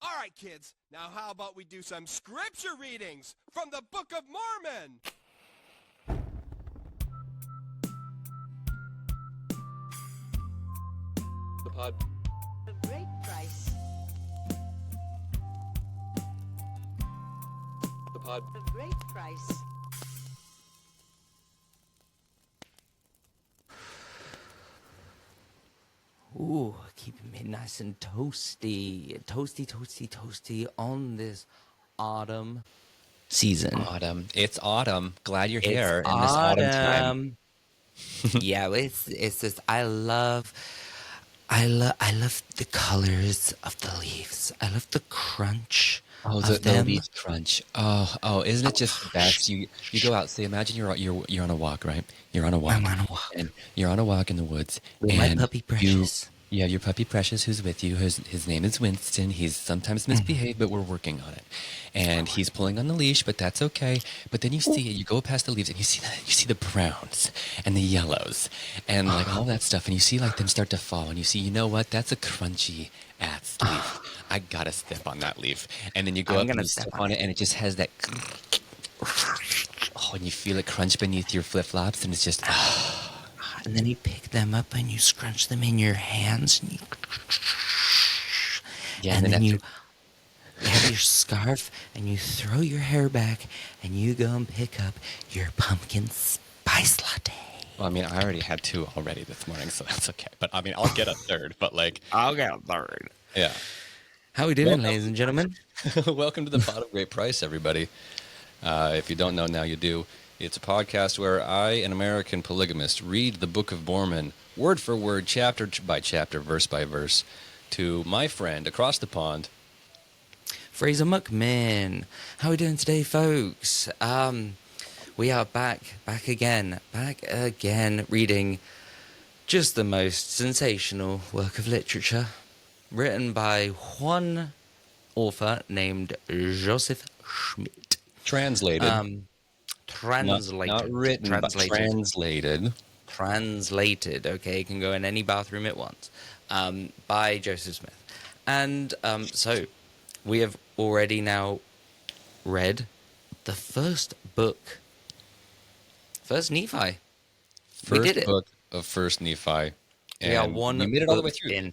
All right, kids, now how about we do some scripture readings from the Book of Mormon? The pod. A great price. The pod. A great price. Ooh, keeping me nice and toasty. Toasty on this autumn season. Autumn. It's autumn. Glad you're here It's in this autumn time. Yeah, it's just I love the colors of the leaves. I love the crunch Oh, of the them. leaf crunch. Oh, isn't it just the best? You go out. Say, imagine you're on a walk, right? You're on a walk. I'm on a walk. And you're on a walk in the woods. With and my puppy Precious. You have your puppy Precious who's with you. His name is Winston. He's sometimes misbehaved, but we're working on it. And he's pulling on the leash, but that's okay. But then you see it. You go past the leaves and you see the browns and the yellows and like all that stuff. And you see like them start to fall. And you see, you know what? That's a crunchy ass leaf. I gotta step on that leaf. And then you go I'm up and gonna you step step on on it, and it just has that. Oh, and you feel it crunch beneath your flip flops, and it's just. And then you pick them up and you scrunch them in your hands and you Yeah, and then you after- have your scarf and you throw your hair back and you go and pick up your pumpkin spice latte. Well, I mean, I already had two already this morning, so that's okay. But I mean, I'll get a third. But like, I'll get a third. yeah. How we doing, ladies and gentlemen? Welcome to the Pot of Great Price, everybody. If you don't know, now you do. It's a podcast where I, an American polygamist, read the Book of Mormon word for word, chapter by chapter, verse by verse, to my friend across the pond. Fraser Muckman. How we doing today, folks? We are back again, reading just the most sensational work of literature written by one author named Joseph Schmidt. Translated. Translated. Not written, but translated. Translated, okay, can go in any bathroom it wants, by Joseph Smith. And so we have already now read the first book, First Nephi. We did it. Book of First Nephi. We are one we made it all the way book through. in.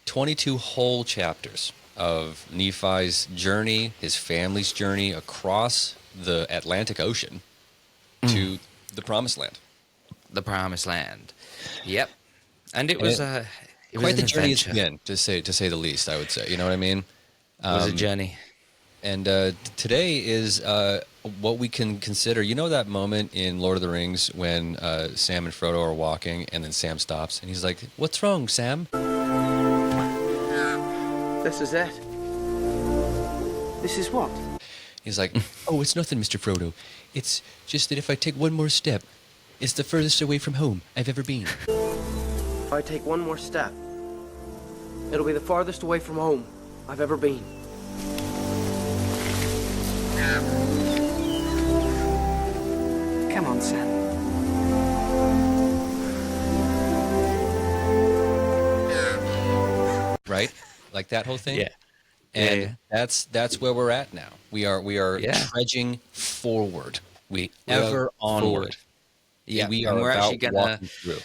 22 whole chapters of Nephi's journey, his family's journey across the Atlantic Ocean to the Promised Land. The Promised Land. Yep. And it And was quite the journey adventure. it's been, to say the least, I would say. You know what I mean? It was a journey. And today is what we can consider. You know that moment in Lord of the Rings when Sam and Frodo are walking, and then Sam stops, and he's like, "What's wrong, Sam?" This is it. This is what? He's like, "Oh, it's nothing, Mr. Frodo. It's just that if I take one more step, it's the furthest away from home I've ever been." If I take one more step, it'll be the farthest away from home I've ever been. Come on, Sam. Right? Like that whole thing? Yeah. And Yeah. that's where we're at now. We are Yeah. trudging forward. We're Ever onward. forward. Yeah, We and are we're about actually gonna. walking through.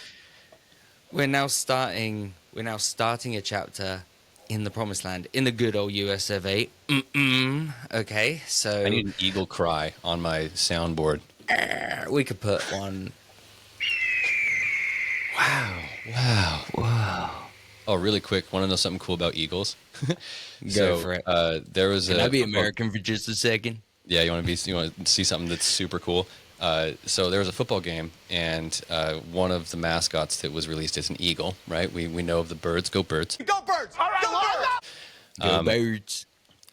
We're now starting a chapter in the Promised Land in the good old US of A. Okay, so I need an eagle cry on my soundboard. we could put one. Wow. Whoa. Oh, really quick. Want to know something cool about eagles? Go for it. There was Can a. I be American for just a second? Yeah, you want to see something that's super cool. So there was a football game, and one of the mascots that was released is an eagle. Right? We know of the birds. Go birds. Go birds! All right, Go Birds.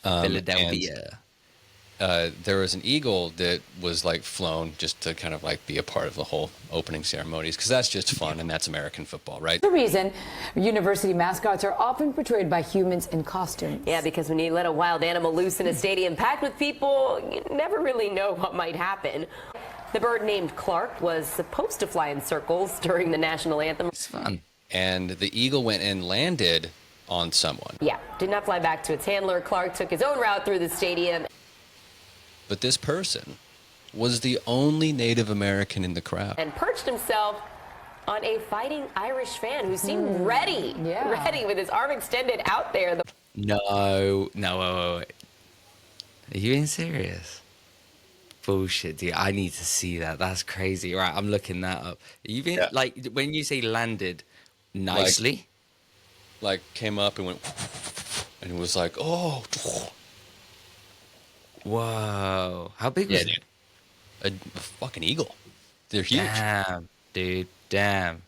and, Philadelphia. there was an eagle that was like flown just to kind of like be a part of the whole opening ceremonies, because that's just fun, and that's American football, right? The reason university mascots are often portrayed by humans in costumes. Yeah, because when you let a wild animal loose in a stadium packed with people, you never really know what might happen. The bird named Clark was supposed to fly in circles during the national anthem. It's fun. And the eagle went and landed on someone. Yeah, did not fly back to its handler. Clark took his own route through the stadium. But this person was the only Native American in the crowd. And perched himself on a fighting Irish fan who seemed ready with his arm extended out there. No, wait. Are you being serious? Bullshit, dude. I need to see that. That's crazy. Right, I'm looking that up. You been like when you say landed nicely? Like came up and went, and it was like, oh. Whoa. How big was it? A fucking eagle. They're huge. Damn, dude. Damn.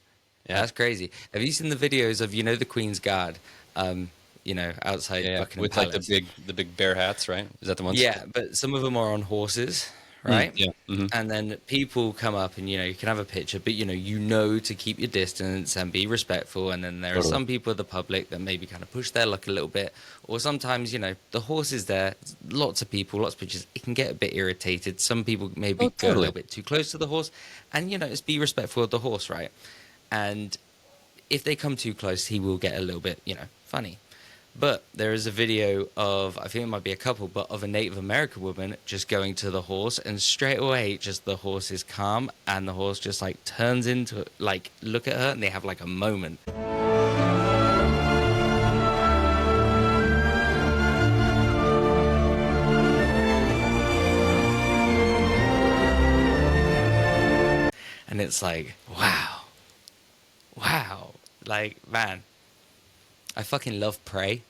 Yeah, that's crazy. Have you seen the videos of, the Queen's Guard? Outside Buckingham with Palace? like the big bear hats, right? Is that the ones? Yeah, but some of them are on horses, right? Yeah. Mm-hmm. And then people come up and, you can have a picture, but, to keep your distance and be respectful. And then there are some people of the public that maybe kind of push their luck a little bit. Or sometimes, the horse is there, lots of people, lots of pictures. It can get a bit irritated. Some people maybe go a little bit too close to the horse. And, just be respectful of the horse, right? And if they come too close, he will get a little bit, funny. But there is a video of, I think it might be a couple, but of a Native American woman just going to the horse, and straight away, just the horse is calm, and the horse just like turns into, like, look at her, and they have like a moment. And it's like, wow. Like, man, I fucking love Prey.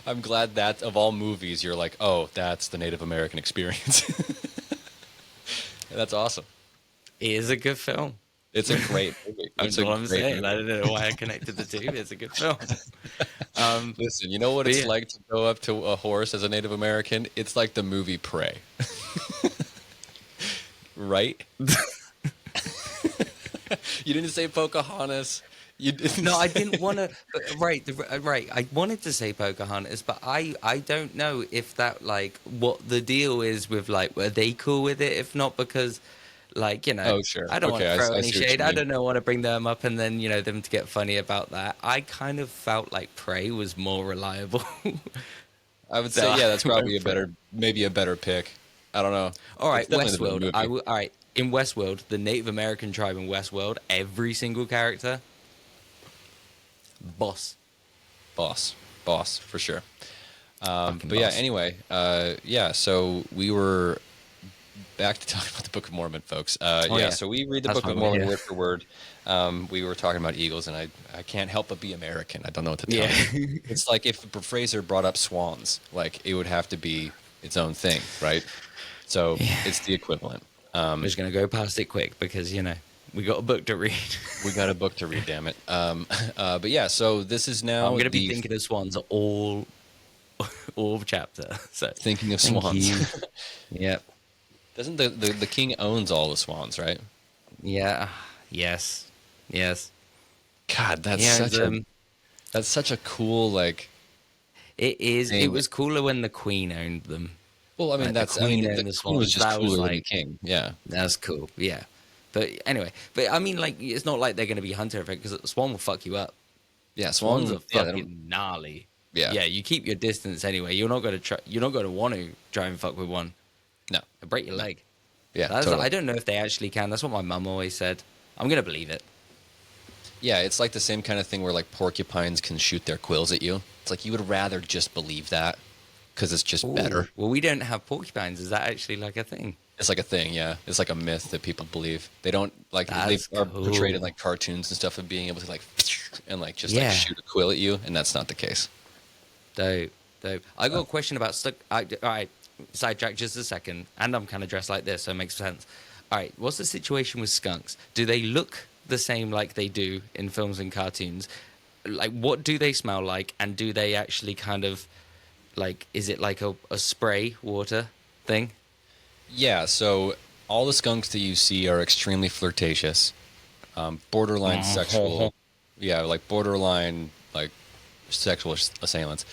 I'm glad that of all movies, you're like, oh, that's the Native American experience. That's awesome. It is a good film. It's a great movie. That's all I'm saying. I don't know why I connected the two. It's a good film. Listen, you know what it's like to go up to a horse as a Native American? It's like the movie Prey. Right? You didn't say Pocahontas. You didn't. No, I didn't want to. Right. I wanted to say Pocahontas, but I don't know if that, like, what the deal is with, like, were they cool with it? If not, because, like, Oh, sure. I don't want to throw any see what shade. you I mean. don't want to bring them up and then, them to get funny about that. I kind of felt like Prey was more reliable. I would say, that's probably maybe a better pick. I don't know. All right, It's definitely the Westworld. movie. All right, in Westworld, the Native American tribe in Westworld, every single character, boss, for sure. But yeah, boss. anyway, so we were back to talking about the Book of Mormon, folks. So we read the That's Book of fine, Mormon yeah. word for word. We were talking about eagles, and I can't help but be American. I don't know what to tell you. It's like if Fraser brought up swans, like it would have to be its own thing, right? So it's the equivalent. I'm just going to go past it quick because, we got a book to read. We got a book to read, damn it. But yeah, so this is now I'm going to be thinking of swans all chapter. So thinking of swans. Yep. Doesn't the king owns all the swans, right? Yeah. Yes. God, that's such a cool, like. It is. thing. It was cooler when the queen owned them. Well, I mean, Like, the queen owned the queen swans. was just That was cooler than the like- king. Yeah. That's cool. Yeah. But anyway, I mean, like, it's not like they're going to be hunter effect because the swan will fuck you up. Yeah, Swans are they don't- fucking gnarly. Yeah. Yeah, you keep your distance anyway. You're not going to want to try and fuck with one. No. It'll break your leg. Yeah, I don't know if they actually can. That's what my mum always said. I'm going to believe it. Yeah, it's like the same kind of thing where like porcupines can shoot their quills at you. It's like you would rather just believe that because it's just better. Well, we don't have porcupines. Is that actually like a thing? It's like a thing, yeah. It's like a myth that people believe. They don't like That's they are portrayed in cool. like cartoons and stuff of being able to like and like just Yeah. like shoot a quill at you, and that's not the case. Dope. I got a question about all right, sidetrack just a second, and I'm kind of dressed like this, so it makes sense. All right, what's the situation with skunks? Do they look the same like they do in films and cartoons? Like, what do they smell like, and do they actually kind of, like, is it like a spray water thing? Yeah, so all the skunks that you see are extremely flirtatious, borderline sexual. Yeah, like borderline like sexual assailants.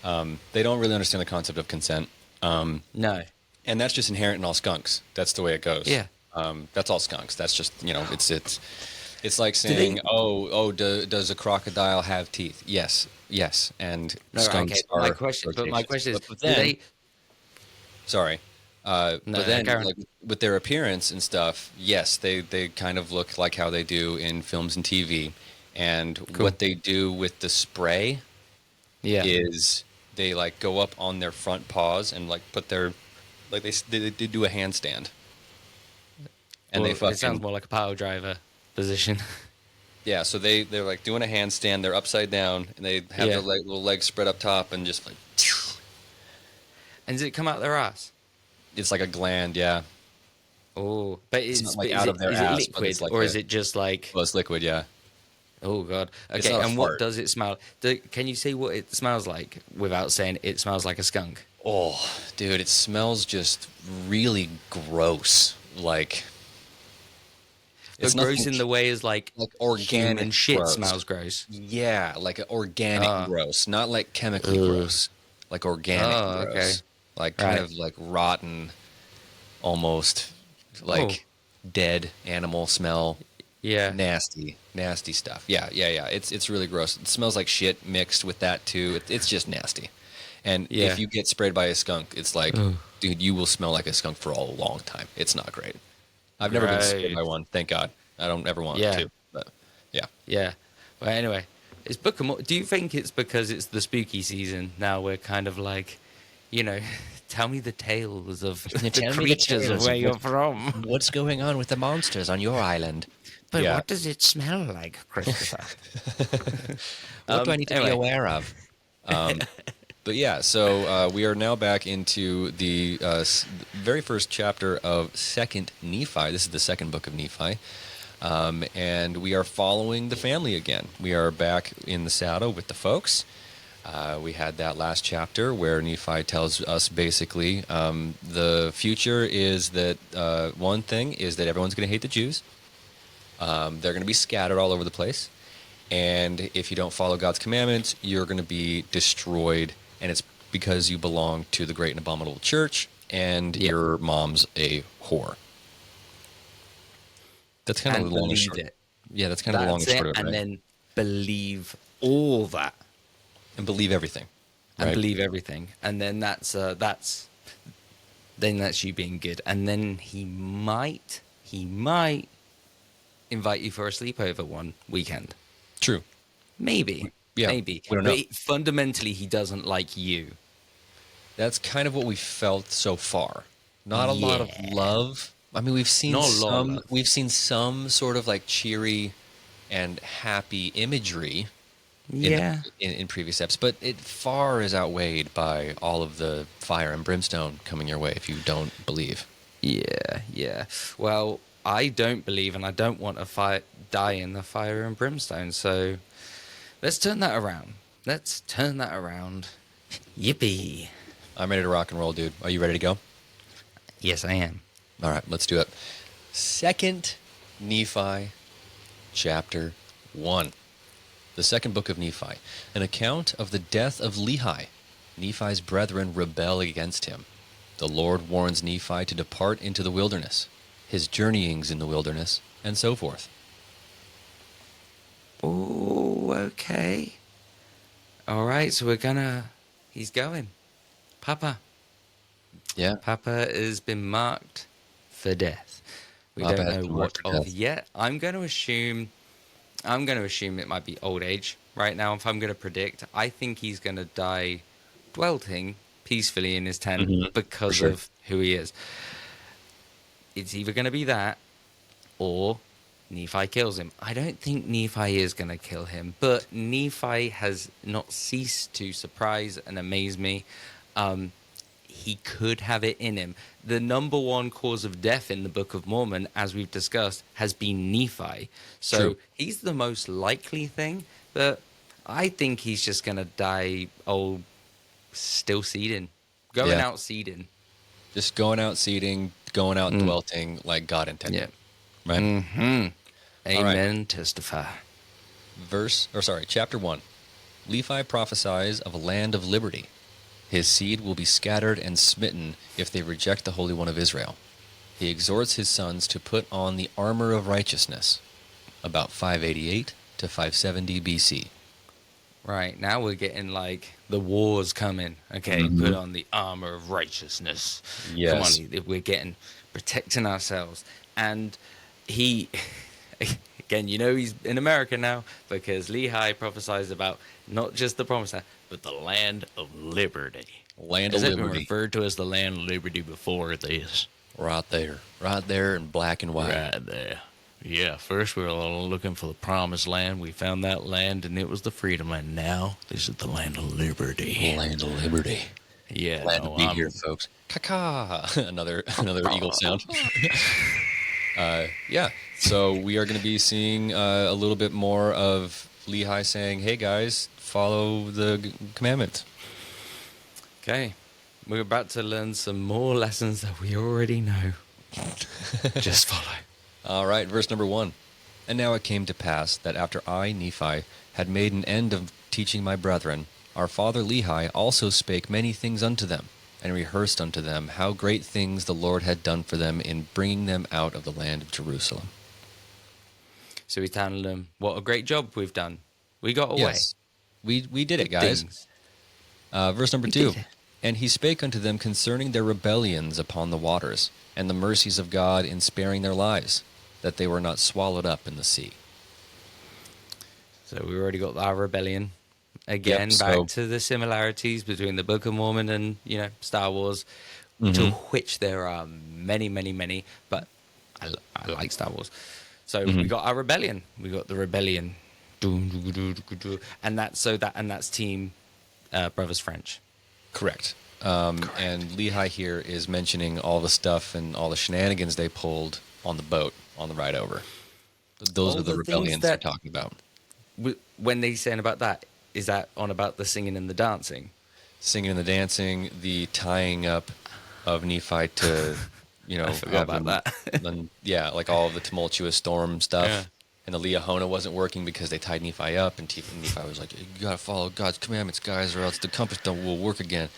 They don't really understand the concept of consent. No. And that's just inherent in all skunks. That's the way it goes. Yeah. That's all skunks. That's just, it's It's like saying, does a crocodile have teeth? Yes, and No, skunks okay. My are question, but my rotations. question is, But do then, they? sorry, but then Karen. like with their appearance and stuff, yes, they kind of look like how they do in films and TV, and Cool. what they do with the spray Yeah. is they like go up on their front paws and like put their like they do a handstand, and Well, they fucking it sounds more like a power driver position. yeah. So they're like doing a handstand. They're upside down and they have Yeah. their little legs spread up top and just like And does it come out their ass? it's like a gland. Yeah, Oh, but it's it's not like but out is of their is ass, it but liquid it's like or a, is it just like? well, it's liquid. Yeah, Oh god. It's Okay, not a and what fart. does it smell? Can you say what it smells like without saying it smells like a skunk? oh, dude, it smells just really gross. Like But gross nothing in the way is like organic human shit gross. smells gross. Yeah, like an organic gross, not like chemically gross, like organic Oh, gross, okay. like kind Right. of like rotten, almost like dead animal smell. Yeah. Nasty stuff. Yeah. It's really gross. It smells like shit mixed with that too. It's just nasty. And Yeah. if you get sprayed by a skunk, it's like, dude, you will smell like a skunk for a long time. It's not great. I've never been sprayed Right. by one, thank God. I don't ever want Yeah. to. But yeah. Yeah. Well, anyway, it's Book of Do you think it's because it's the spooky season now? We're kind of like, tell me the tales of the Tell me the creatures tales of where of you're from. What's going on with the monsters on your island? But Yeah. what does it smell like, Christopher? What do I need to anyway. be aware of? But yeah, so we are now back into the very first chapter of Second Nephi. This is the second book of Nephi. And we are following the family again. We are back in the saddle with the folks. We had that last chapter where Nephi tells us basically the future is that one thing is that everyone's going to hate the Jews. They're going to be scattered all over the place. And if you don't follow God's commandments, you're going to be destroyed. And it's because you belong to the great and abominable church and your mom's a whore. That's kind And of the long and believe short. it. Yeah, that's kind of the long and short of it, and right? then believe all that. And believe everything. And right? believe everything. And then that's you being good. And then he might invite you for a sleepover one weekend. True. Maybe. Yeah, Maybe. we don't But know. fundamentally, he doesn't like you. That's kind of what we felt so far. Not a lot of love. I mean, we've seen Not a lot of some. love. We've seen some sort of like cheery and happy imagery. In previous episodes, but it far is outweighed by all of the fire and brimstone coming your way if you don't believe. Yeah. Well, I don't believe, and I don't want to die in the fire and brimstone. So let's turn that around. Yippee! I'm ready to rock and roll, dude. Are you ready to go? Yes, I am. All right, let's do it. Second Nephi, chapter 1. The second book of Nephi, an account of the death of Lehi. Nephi's brethren rebel against him. The Lord warns Nephi to depart into the wilderness, his journeyings in the wilderness, and so forth. Oh, okay. All right, so he's going. Papa Yeah. has been marked for death. We Papa don't has know been what marked for of death. yet. I'm going to assume it might be old age right now. If I'm going to predict, I think he's going to die dwelling peacefully in his tent because sure. of who he is. It's either going to be that or Nephi kills him. I don't think Nephi is going to kill him, but Nephi has not ceased to surprise and amaze me. He could have it in him. The number one cause of death in the Book of Mormon, as we've discussed, has been Nephi. So True. he's the most likely thing, but I think he's just going to die still seeding. Going Yeah. out seeding. Just going out seeding, going out dwelling like God intended. Yeah. Right? Mm-hmm. All right. Amen. Testify. Chapter 1. Lehi prophesies of a land of liberty. His seed will be scattered and smitten if they reject the Holy One of Israel. He exhorts his sons to put on the armor of righteousness. about 588 to 570 BC. Right, now we're getting like the war's coming. Okay, put on the armor of righteousness. Yes. Come on, we're getting protecting ourselves. And he, again, you know he's in America now because Lehi prophesies about not just the promised land, but the land of liberty. Land Has of it been liberty. referred to as the land of liberty before this? Right there in black and white. Right there. Yeah, first we were looking for the promised land. We found that land, and it was the freedom land. Now, this is the land of liberty. Land of liberty. Yeah, Glad no, to be I'm- here, folks. Caca. Another eagle sound. Yeah. So we are going to be seeing a little bit more of Lehi saying, "Hey guys, follow the commandments." Okay, we're about to learn some more lessons that we already know. Just follow. All right, verse number 1. And now it came to pass that after I, Nephi, had made an end of teaching my brethren, our father Lehi also spake many things unto them, and rehearsed unto them how great things the Lord had done for them in bringing them out of the land of Jerusalem. So he's telling them what a great job we've done. We got away. Yes, we did it, Good guys. things. Verse number We 2. did it. And he spake unto them concerning their rebellions upon the waters, and the mercies of God in sparing their lives, that they were not swallowed up in the sea. So we already got our rebellion. Again, back to the similarities between the Book of Mormon and, Star Wars, to which there are many, many, many, but I like Star Wars. So we got our rebellion. We got the rebellion. And that's Team Brothers French. Correct. And Lehi here is mentioning all the stuff and all the shenanigans they pulled on the boat on the ride over. Those All are the the things rebellions they're that- talking about. When they saying about that, is that on about the singing and the dancing? Singing and the dancing, the tying up of Nephi to, I forgot have about that. then, yeah, like all of the tumultuous storm stuff. Yeah. And the Liahona wasn't working because they tied Nephi up, and Nephi was like, "You gotta follow God's commandments, guys, or else the compass will work again,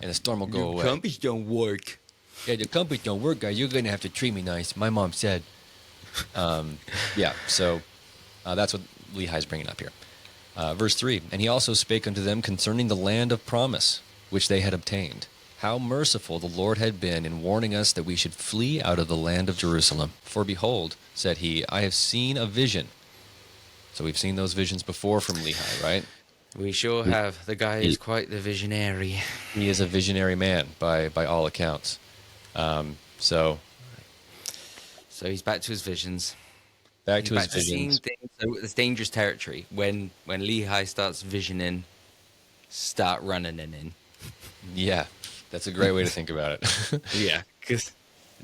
and the storm will go away." Compass don't work. Yeah, the compass don't work, guys. You're gonna have to treat me nice. My mom said. Yeah, so that's what Lehi's bringing up here. Verse 3, and he also spake unto them concerning the land of promise, which they had obtained. How merciful the Lord had been in warning us that we should flee out of the land of Jerusalem. For behold, said he, I have seen a vision. So we've seen those visions before from Lehi, right? We sure have. The guy is quite the visionary. He is a visionary man by all accounts. So he's back to his visions. back to He's his back to seeing visions. things. So it's dangerous territory. When Lehi starts visioning, start running in. Yeah, that's a great way to think about it. Yeah, because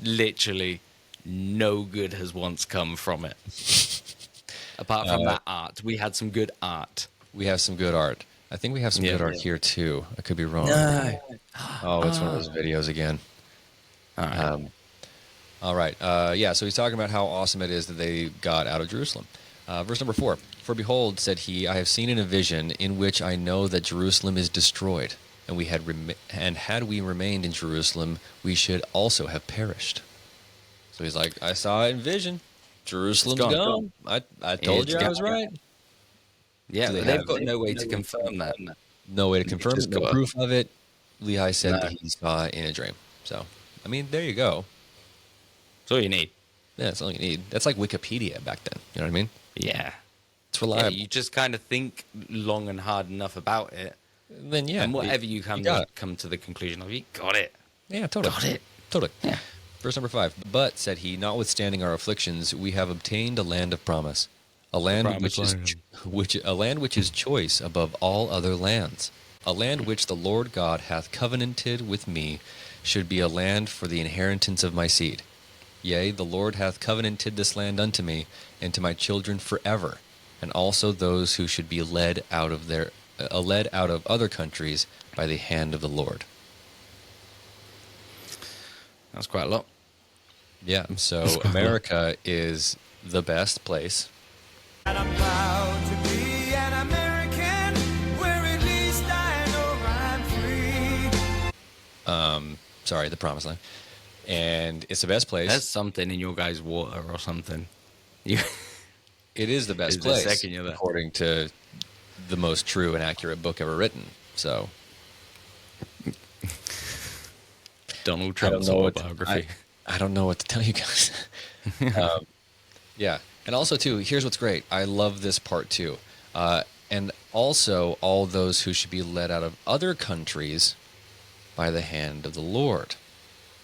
literally no good has once come from it. Apart from that art. We had some good art. We have some good art. I think we have some Yeah. good art here too. I could be wrong. No. Oh, it's one of those videos again. All right. All right. Yeah, so he's talking about how awesome it is that they got out of Jerusalem. Verse number 4. For behold, said he, I have seen in a vision in which I know that Jerusalem is destroyed, and had we remained in Jerusalem, we should also have perished. So he's like, I saw it in vision. Jerusalem's It's gone. I told It's you I was gone. right. Yeah, Do they but they've have- got no way to confirm that. No way to confirm just it, no got- proof of it. Lehi said No. that he saw it in a dream. So, I mean, there you go. That's all you need. Yeah, that's all you need. That's like Wikipedia back then. You know what I mean? Yeah. It's Yeah, reliable. you just kind of think long and hard enough about it, Then yeah, and whatever you come got it. come to the conclusion of, you got it. Yeah, totally. Got it. Totally. Yeah. Verse number 5. But, said he, notwithstanding our afflictions, we have obtained a land of promise, a land promised a land which is choice above all other lands, a land which the Lord God hath covenanted with me, should be a land for the inheritance of my seed. Yea, the Lord hath covenanted this land unto me and to my children forever, and also those who should be led out of other countries by the hand of the Lord. That's quite a lot. Yeah, so America is the best place. And I'm proud to be an American, where at least I know I'm free. Sorry, the promised land. And it's the best place. There's something in your guys' water or something. You It is the best It's the place, second you're there. according to the most true and accurate book ever written. So Donald I don't Trump's know autobiography. I don't know what to tell you guys. Yeah, and also too, here's what's great. I love this part too, and also all those who should be led out of other countries by the hand of the Lord.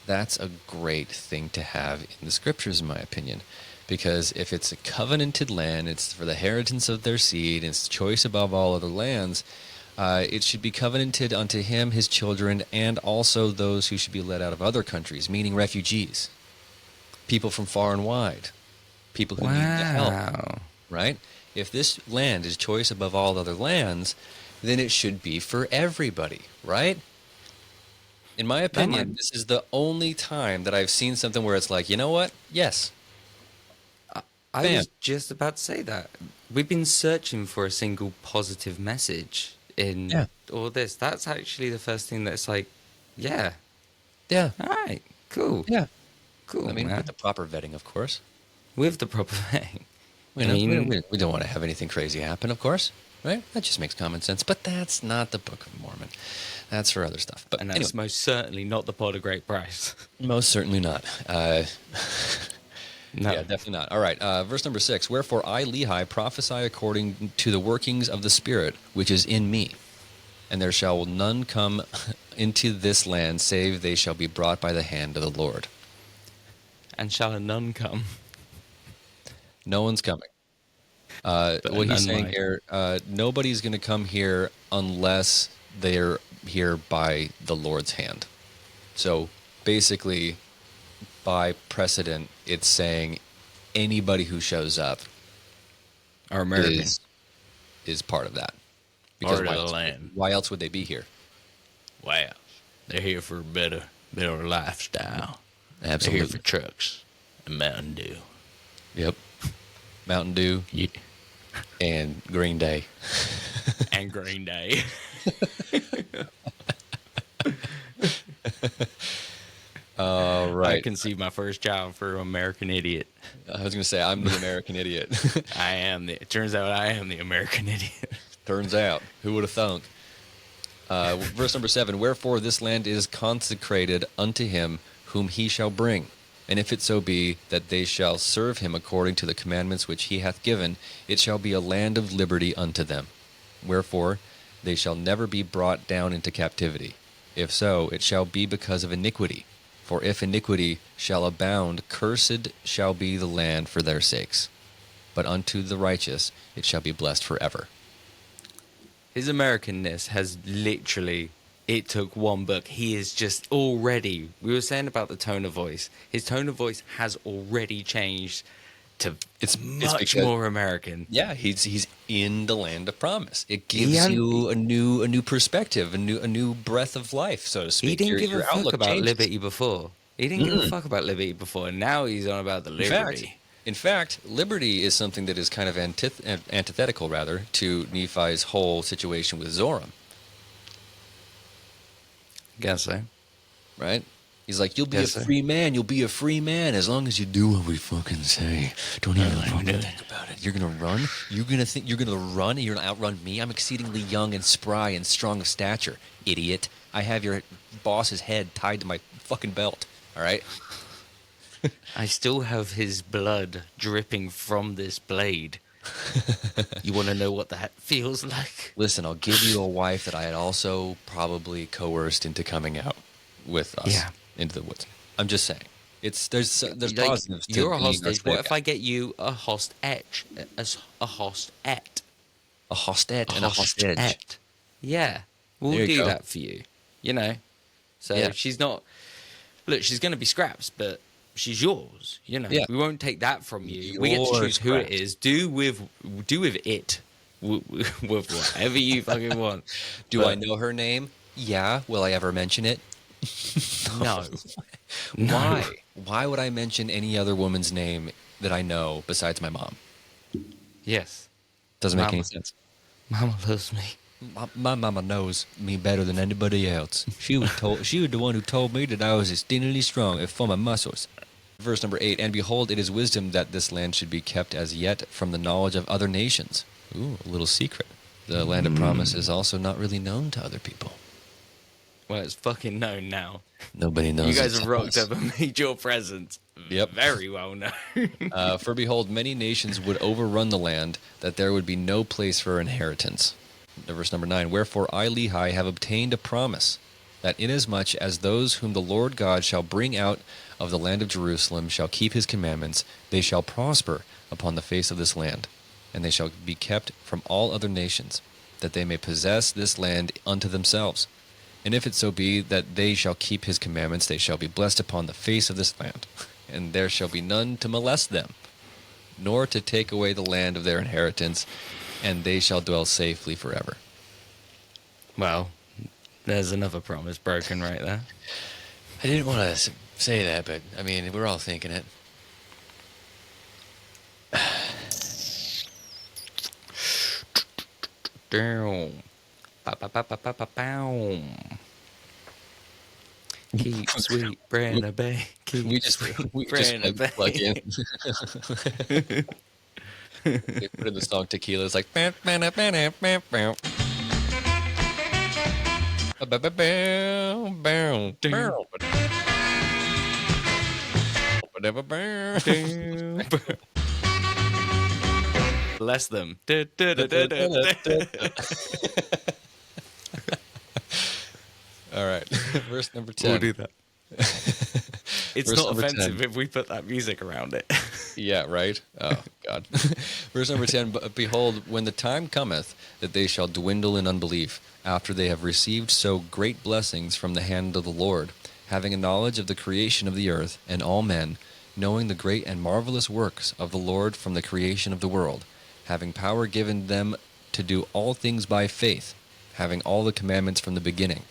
That's a great thing to have in the scriptures, in my opinion, because if it's a covenanted land, it's for the inheritance of their seed, it's choice above all other lands. It should be covenanted unto him, his children, and also those who should be led out of other countries, meaning refugees, people from far and wide, people who need the help, right? If this land is choice above all other lands, then it should be for everybody, right? In my opinion, this is the only time that I've seen something where it's like, you know what? Yes. I Bam. was just about to say that. We've been searching for a single positive message in all this. That's actually the first thing that's like, yeah. Yeah. All right. Cool. Yeah. Cool, I mean, man. with the proper vetting, of course. With the proper thing. We don't want to have anything crazy happen, of course, right? That just makes common sense. But that's not the Book of Mormon. That's for other stuff. But And that's anyway, most certainly not the pot of great price. most certainly not. No. Yeah, definitely not. All right, verse number 6. Wherefore I, Lehi, prophesy according to the workings of the Spirit which is in me. And there shall none come into this land, save they shall be brought by the hand of the Lord. And shall none come? No one's coming. What none he's saying might. here, nobody's going to come here unless they're here by the Lord's hand. So basically, by precedent, it's saying anybody who shows up Are American. is part of that. Part of why the else, land. why else would they be here? Wow. They're here for a better lifestyle. They're Absolutely. here for trucks and Mountain Dew. Yep. Mountain Dew Yeah. and Green Day. And Green Day. All right. I conceived my first child for American Idiot. I was going to say, I'm the American idiot. It turns out I am the American Idiot. Turns out. Who would have thunk? Verse number 7. Wherefore this land is consecrated unto him whom he shall bring. And if it so be that they shall serve him according to the commandments which he hath given, it shall be a land of liberty unto them. Wherefore they shall never be brought down into captivity. If so, it shall be because of iniquity. For if iniquity shall abound, cursed shall be the land for their sakes. But unto the righteous it shall be blessed forever. His Americanness has literally, it took one book. He is just already, we were saying about the tone of voice. His tone of voice has already changed to It's much because- more American. Yeah, he's in the land of promise. It gives He you a new perspective, a new breath of life, so to speak. He didn't Your- give a your fuck outlook about changes. liberty before. He didn't give a fuck about liberty before. Now he's on about the liberty. In fact, liberty is something that is kind of antithetical, rather, to Nephi's whole situation with Zoram, Guess so. right? He's like, you'll be Yes, a sir. free man. You'll be a free man as long as you do what we fucking say. Don't even fucking think about it. You're gonna run. You're gonna think you're gonna run, and you're gonna outrun me. I'm exceedingly young and spry and strong of stature, idiot. I have your boss's head tied to my fucking belt. All right. I still have his blood dripping from this blade. You want to know what that feels like? Listen, I'll give you a wife that I had also probably coerced into coming out with us into the woods. I'm just saying. There's Like, positives to you're a being hostage. our What if I guy. get you a hostage? A hostet. A hostet and a hostage? hostet. Yeah, we'll There you do go. that for you. You know, so Yeah. she's not. Look, she's going to be scraps, but she's yours. You know, Yeah. we won't take that from you. We get to Your choose who it scraps. is. Do with it. With whatever you fucking want. Do But I know her name? Yeah. Will I ever mention it? No. Why? Why would I mention any other woman's name that I know besides my mom? Yes. Doesn't make any Mama. sense. Mama loves me. My mama knows me better than anybody else. She was the one who told me that I was exceedingly strong and full of muscles. Verse number 8, and behold, it is wisdom that this land should be kept as yet from the knowledge of other nations. Ooh, a little secret. The land of promise is also not really known to other people. Well, it's fucking known now. Nobody knows. You guys it's have rocked us. up and made your presence Yep. very well known. For behold, many nations would overrun the land, that there would be no place for inheritance. Verse number 9, wherefore I, Lehi, have obtained a promise, that inasmuch as those whom the Lord God shall bring out of the land of Jerusalem shall keep his commandments, they shall prosper upon the face of this land, and they shall be kept from all other nations, that they may possess this land unto themselves. And if it so be that they shall keep his commandments, they shall be blessed upon the face of this land, and there shall be none to molest them, nor to take away the land of their inheritance, and they shall dwell safely forever. Well, there's another promise broken right there. I didn't want to say that, but I mean, we're all thinking it. Down. Ba-ba-ba-ba-ba-bow. Keep sweet Brenna Bay. Keep We just Brenna Bay. plug in. They put in the song Tequila. It's like. Bow, bow, bow, bow, bow, bow. Bow, bow, bow, bow, bow. Whatever, bow. Bless them. All right, verse number 10. We'll do that. It's Verse not number offensive 10. if we put that music around it. Yeah, right? Oh, God. Verse number 10, but behold, when the time cometh that they shall dwindle in unbelief, after they have received so great blessings from the hand of the Lord, having a knowledge of the creation of the earth and all men, knowing the great and marvelous works of the Lord from the creation of the world, having power given them to do all things by faith, having all the commandments from the beginning,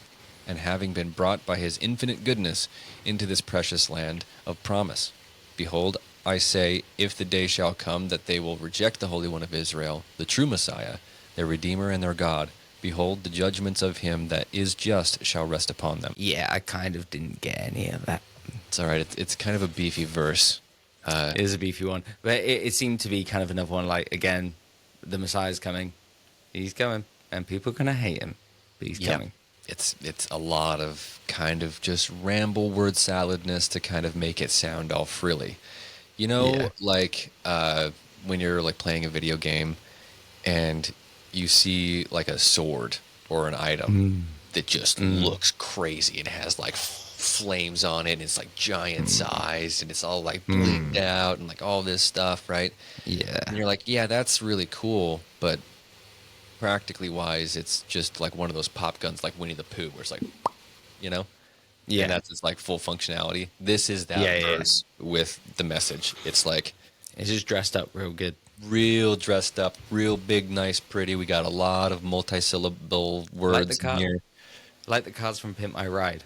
and having been brought by his infinite goodness into this precious land of promise. Behold, I say, if the day shall come that they will reject the Holy One of Israel, the true Messiah, their Redeemer and their God, behold, the judgments of him that is just shall rest upon them. Yeah, I kind of didn't get any of that. It's all right. It's kind of a beefy verse. It is a beefy one. But it seemed to be kind of another one like, again, the Messiah's coming. He's coming. And people are going to hate him. But he's Yep. coming. It's a lot of kind of just ramble word saladness to kind of make it sound all frilly. You know, Yeah. like when you're like playing a video game and you see like a sword or an item that just looks crazy and has like flames on it and it's like giant size and it's all like bleaked out and like all this stuff, right? Yeah. And you're like, yeah, that's really cool, but practically wise, it's just like one of those pop guns like Winnie the Pooh where it's like, you know? Yeah. And that's its like full functionality. This is that Yeah. verse with the message. It's like It's just dressed up real good. real dressed up, real big, nice, pretty. We got a lot of multi-syllable words in here. Like the cars from Pimp My Ride.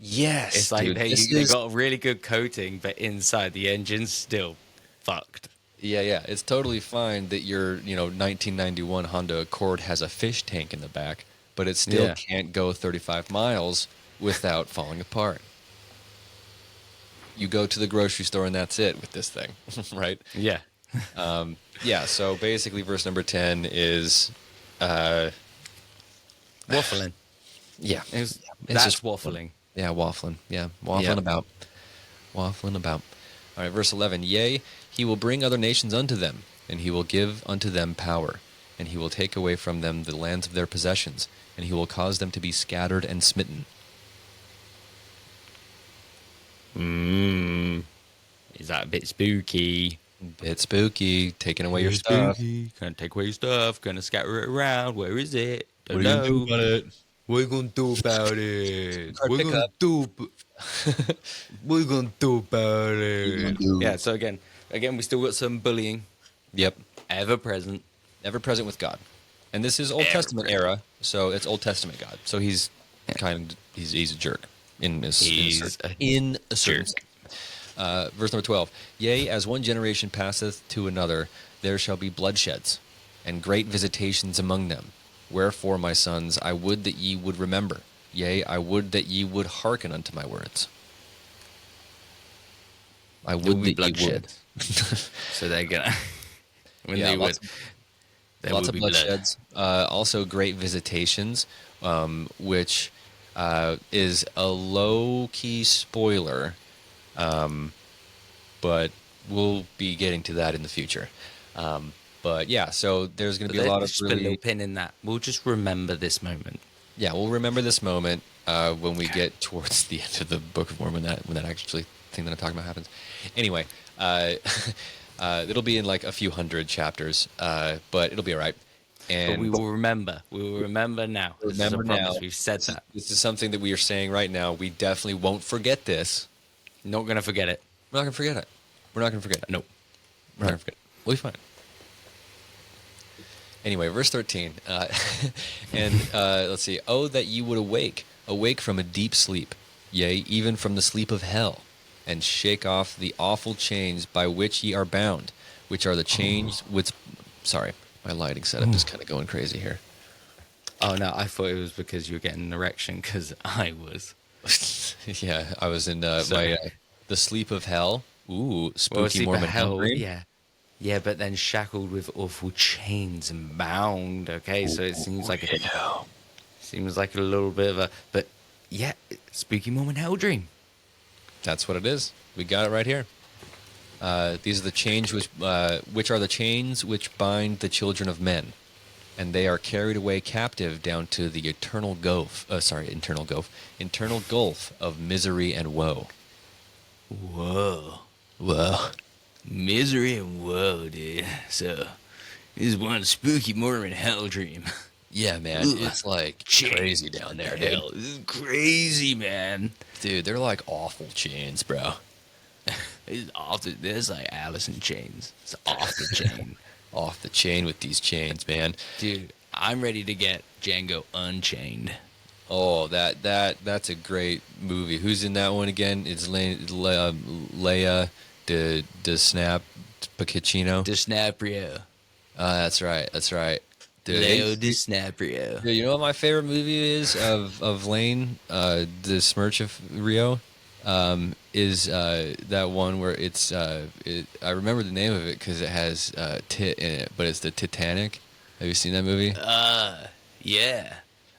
Yes, It's like dude, they this is- got a really good coating, but inside the engine's still fucked. Yeah, it's totally fine that your 1991 Honda Accord has a fish tank in the back, but it still Yeah. can't go 35 miles without falling apart. You go to the grocery store and that's it with this thing, right? Yeah. Yeah, so basically verse number 10 is Waffling. yeah. It's It's that's just waffling. Yeah, waffling. Yeah, waffling Yeah. about. Waffling about. All right, verse 11. Yea, he will bring other nations unto them, and he will give unto them power, and he will take away from them the lands of their possessions, and he will cause them to be scattered and smitten. Is that a bit spooky? Bit spooky, taking away your stuff. Gonna take away your stuff. Gonna scatter it around. Where is it? Don't What are you gonna do know. about it? What are you gonna do about it? Car What you gonna pickup. do? What you gonna do about it? Yeah. So again, we still got some bullying Yep, ever present. ever present with God. And this is Old Testament era, so it's Old Testament God. So he's he's a jerk in a certain sense. Verse number 12. Yea, as one generation passeth to another, there shall be bloodsheds, and great visitations among them. Wherefore, my sons, I would that ye would remember. Yea, I would that ye would hearken unto my words. I There will would be that you bloodshed. would. So they're gonna when Yeah, they would. lots of, There lots will of be blood. bloodsheds. Also, great visitations, which is a low key spoiler, but we'll be getting to that in the future. But yeah, so there's going to But be a lot of let's just put a really little pin in that. We'll just remember this moment. yeah. We'll remember this moment when we get towards the end of the Book of Mormon. When that actually thing that I'm talking about happens. Anyway, it'll be in like a few hundred chapters, but it'll be all right. And But we will remember. We will remember now. This is a remember promise. now. We've said that. This is something that we are saying right now. We definitely won't forget this. Not gonna forget it. We're not gonna forget it. We're not gonna forget it. Nope. We're not gonna forget it. We'll be fine. Anyway, verse 13. And let's see. Oh, that you would awake from a deep sleep, yea, even from the sleep of hell, and shake off the awful chains by which ye are bound, which are the chains which... Sorry, my lighting setup is kind of going crazy here. Oh no, I thought it was because you were getting an erection because I was. Yeah, I was in Sorry. the sleep of hell. Ooh, Well, spooky sleep Mormon of hell, dream. yeah. Yeah, but then shackled with awful chains and bound. Okay, so it seems like a little bit of a, but yeah, spooky Mormon hell dream. That's what it is. We got it right here. These are the chains which are the chains which bind the children of men, and they are carried away captive down to the eternal gulf of misery and woe. Whoa. Whoa. Misery and woe, dude. So, this is one spooky Mormon hell dream. Yeah, man, Ugh. it's like crazy down there, dude. Hell, this is crazy, man. Dude, they're like awful chains, bro. This is like Alice in Chains. It's off the chain. Off the chain with these chains, man. Dude, I'm ready to get Django Unchained. Oh, that's a great movie. Who's in that one again? It's Leia de Snap Pacchino. DiSnaprio. That's right. That's right. Dude, Leo DiSnaprio. dude, you know what my favorite movie is of Lane, the Smirch of Rio, is that one where it's I remember the name of it because it has tit in it, but it's the Titanic. Have you seen that movie? Yeah.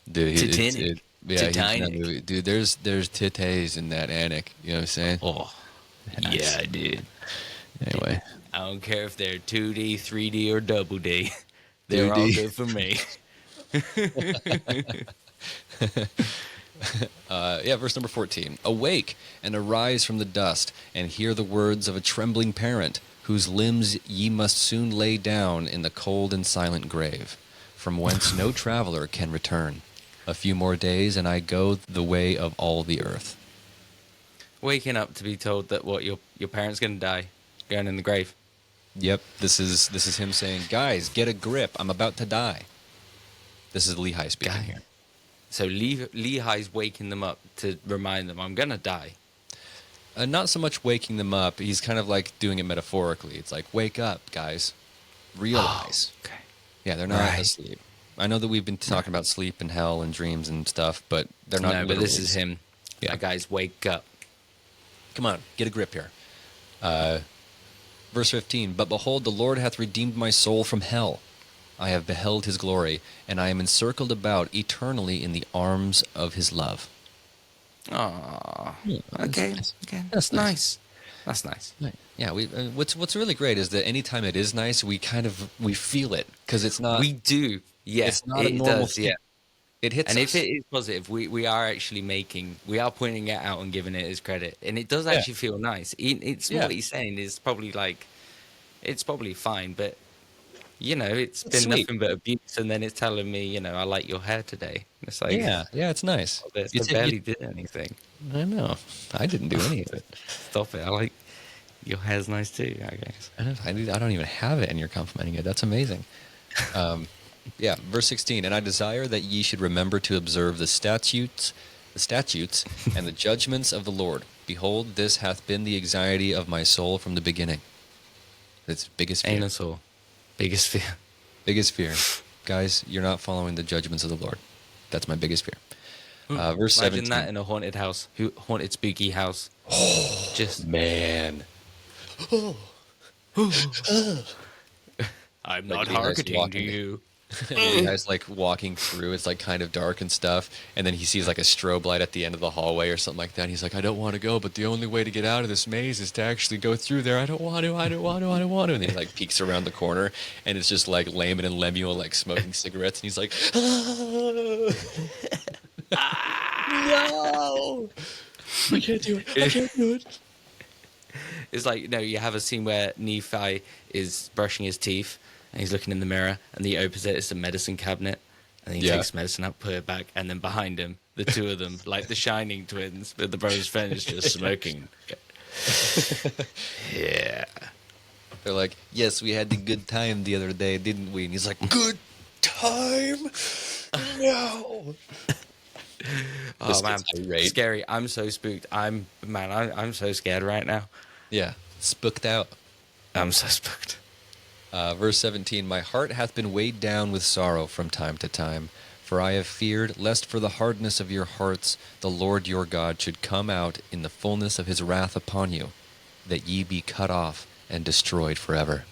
Dude, Titanic. yeah, he's in that Titanic. movie. Dude, there's titties in that Anik. You know what I'm saying? Oh, yeah, dude. Anyway, I don't care if they're 2D, 3D, or double D. They're all 2D. good for me. yeah, verse number 14. Awake and arise from the dust, and hear the words of a trembling parent, whose limbs ye must soon lay down in the cold and silent grave, from whence no traveler can return. A few more days, and I go the way of all the earth. Waking up to be told that what your parents gonna die, going in the grave. Yep, this is him saying, guys, get a grip. I'm about to die. This is Lehi speaking Guy. here. So Lehi's waking them up to remind them, I'm gonna die. Not so much waking them up. He's kind of like doing it metaphorically. It's like, wake up, guys. Realize. Okay. Yeah, they're not Right. asleep. I know that we've been talking about sleep and hell and dreams and stuff, but they're not. No, but this literally is him. Yeah. Yeah. Guys, wake up. Come on, get a grip here. Verse 15, but behold, the Lord hath redeemed my soul from hell. I have beheld his glory, and I am encircled about eternally in the arms of his love. Aww. that's Okay. nice. Okay. That's nice. That's nice. Yeah, what's really great is that anytime it is nice, we feel it because it's not. We do. Yeah. It's not a it normal does. thing. Yeah. It hits And us. if it is positive, we are actually we are pointing it out and giving it his credit. And it does actually feel nice. It's Yeah. what he's saying is probably like, it's probably fine, but, you know, it's been sweet. nothing but abuse. And then it's telling me, you know, I like your hair today. And it's like, yeah, it's nice. It You barely did anything. I know. I didn't do any of it. Stop it. I like, your hair's nice too, I guess. I don't even have it, and you're complimenting it. That's amazing. Yeah, verse 16. And I desire that ye should remember to observe the statutes, and the judgments of the Lord. Behold, this hath been the anxiety of my soul from the beginning. It's biggest fear. Anus biggest fear. Biggest fear. Guys, you're not following the judgments of the Lord. That's my biggest fear. Verse Imagine 17. that in a haunted house, haunted spooky house. Just Man, I'm Like, not you guys hearkening to walking- you. And you guys like walking through, it's like kind of dark and stuff, and then he sees like a strobe light at the end of the hallway or something like that, and he's like, I don't want to go, but the only way to get out of this maze is to actually go through there. I don't want to, and then he like peeks around the corner, and it's just like Layman and Lemuel like smoking cigarettes, and he's like, no, I can't do it. It's like, you have a scene where Nephi is brushing his teeth and he's looking in the mirror, and the opposite is the medicine cabinet, and he takes medicine out, put it back, and then behind him, the two of them, like the Shining twins, but the brothers' friend is just smoking. Yeah. They're like, yes, we had the good time the other day, didn't we? And he's like, good time? No. Oh man, kid's irate. scary. I'm so spooked. I'm so scared right now. Yeah, spooked out. I'm so spooked. Verse 17, my heart hath been weighed down with sorrow from time to time, for I have feared, lest for the hardness of your hearts the Lord your God should come out in the fullness of his wrath upon you, that ye be cut off and destroyed forever.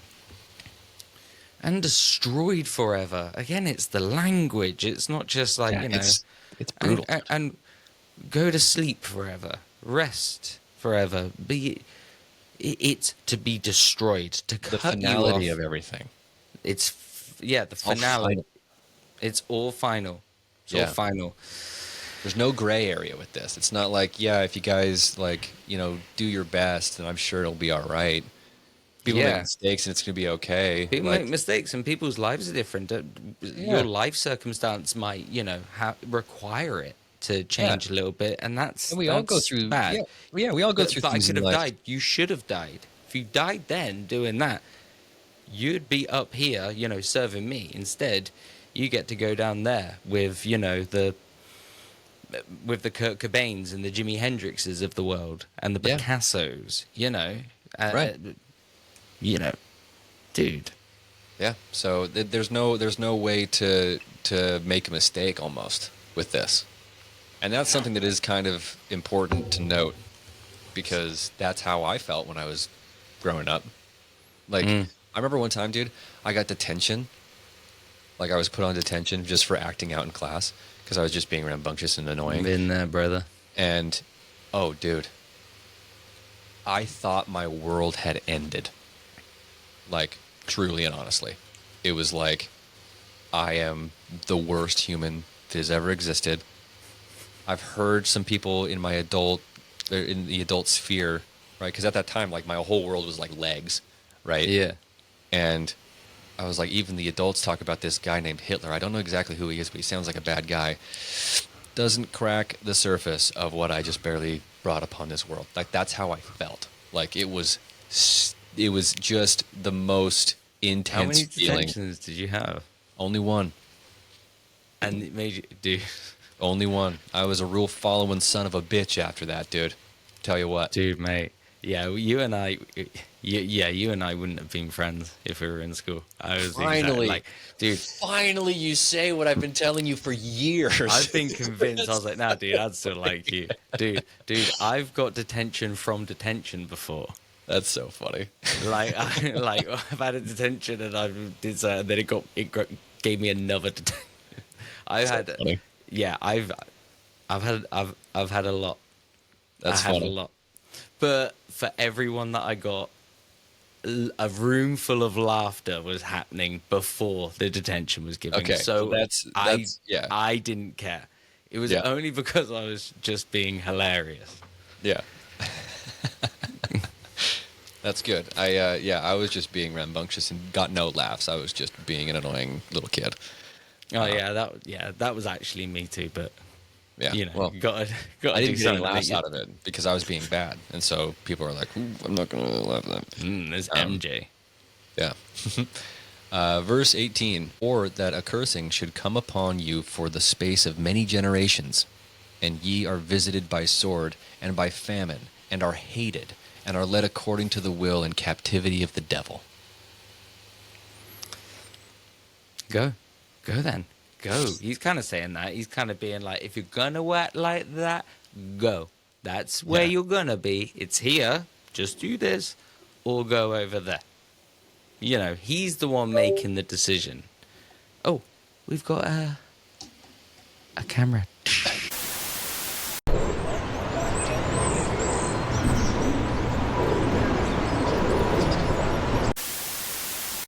And destroyed forever. Again, it's the language. It's not just like, It's brutal. And go to sleep forever. Rest forever. It's to be destroyed, to The cut finality you of off. everything. It's the all finale. final. It's all final. It's all Yeah. final. There's no gray area with this. It's not like, yeah, if you guys like, do your best, then I'm sure it'll be all right. People make mistakes and it's going to be okay. People Like, make mistakes, and people's lives are different. Your life circumstance might, require it to change a little bit, and that's and we all go that's through. bad. Yeah, we all go But through I things could in have life. died. You should have died. If you died then doing that, you'd be up here, serving me. Instead, you get to go down there with, the Kurt Cobains and the Jimi Hendrixes of the world and the Yeah. Picassos, Right. Dude. Yeah. So there's no way to make a mistake almost with this, and that's something that is kind of important to note, because that's how I felt when I was growing up. Like I remember one time, dude, I got detention. Like I was put on detention just for acting out in class because I was just being rambunctious and annoying. Been there, brother. And oh, dude, I thought my world had ended. Like, truly and honestly. It was like, I am the worst human that has ever existed. I've heard some people in the adult sphere, right? Because at that time, like, my whole world was like legs, right? Yeah. And I was like, even the adults talk about this guy named Hitler. I don't know exactly who he is, but he sounds like a bad guy. Doesn't crack the surface of what I just barely brought upon this world. Like, that's how I felt. Like, it was just the most How intense many feeling. detentions did you have? Only one. And it made you, dude, Only one. I was a rule following son of a bitch after that, dude. Tell you what. mate. Yeah, you and I wouldn't have been friends if we were in school. I was Finally. like, dude, Finally, you say what I've been telling you for years. I've been convinced. I was like, nah, dude, I'd still like you, dude. I've got detention from detention before. That's so funny. Like, I've had a detention and I did so, and then it gave me another detention. I've So had, funny. yeah, I've had a lot. That's I had funny. a lot. But for everyone that I got, a room full of laughter was happening before the detention was given. Okay, so well, that's yeah. I didn't care. It was Yeah. only because I was just being hilarious. Yeah. That's good. I was just being rambunctious and got no laughs. I was just being an annoying little kid. Oh that was actually me too. But Yeah. well, got I to didn't do get any something. laughs out of it because I was being bad, and so people are like, "Ooh, I'm not going to laugh at that." There's MJ. Yeah. Verse 18, or that a cursing should come upon you for the space of many generations, and ye are visited by sword and by famine, and are hated, and are led according to the will and captivity of the devil. Go then. Go. He's kind of saying that. He's kind of being like, if you're gonna act like that, go. That's where Yeah. you're gonna be. It's here. Just do this. or go over there. You know, he's the one making the decision. Oh, we've got a camera.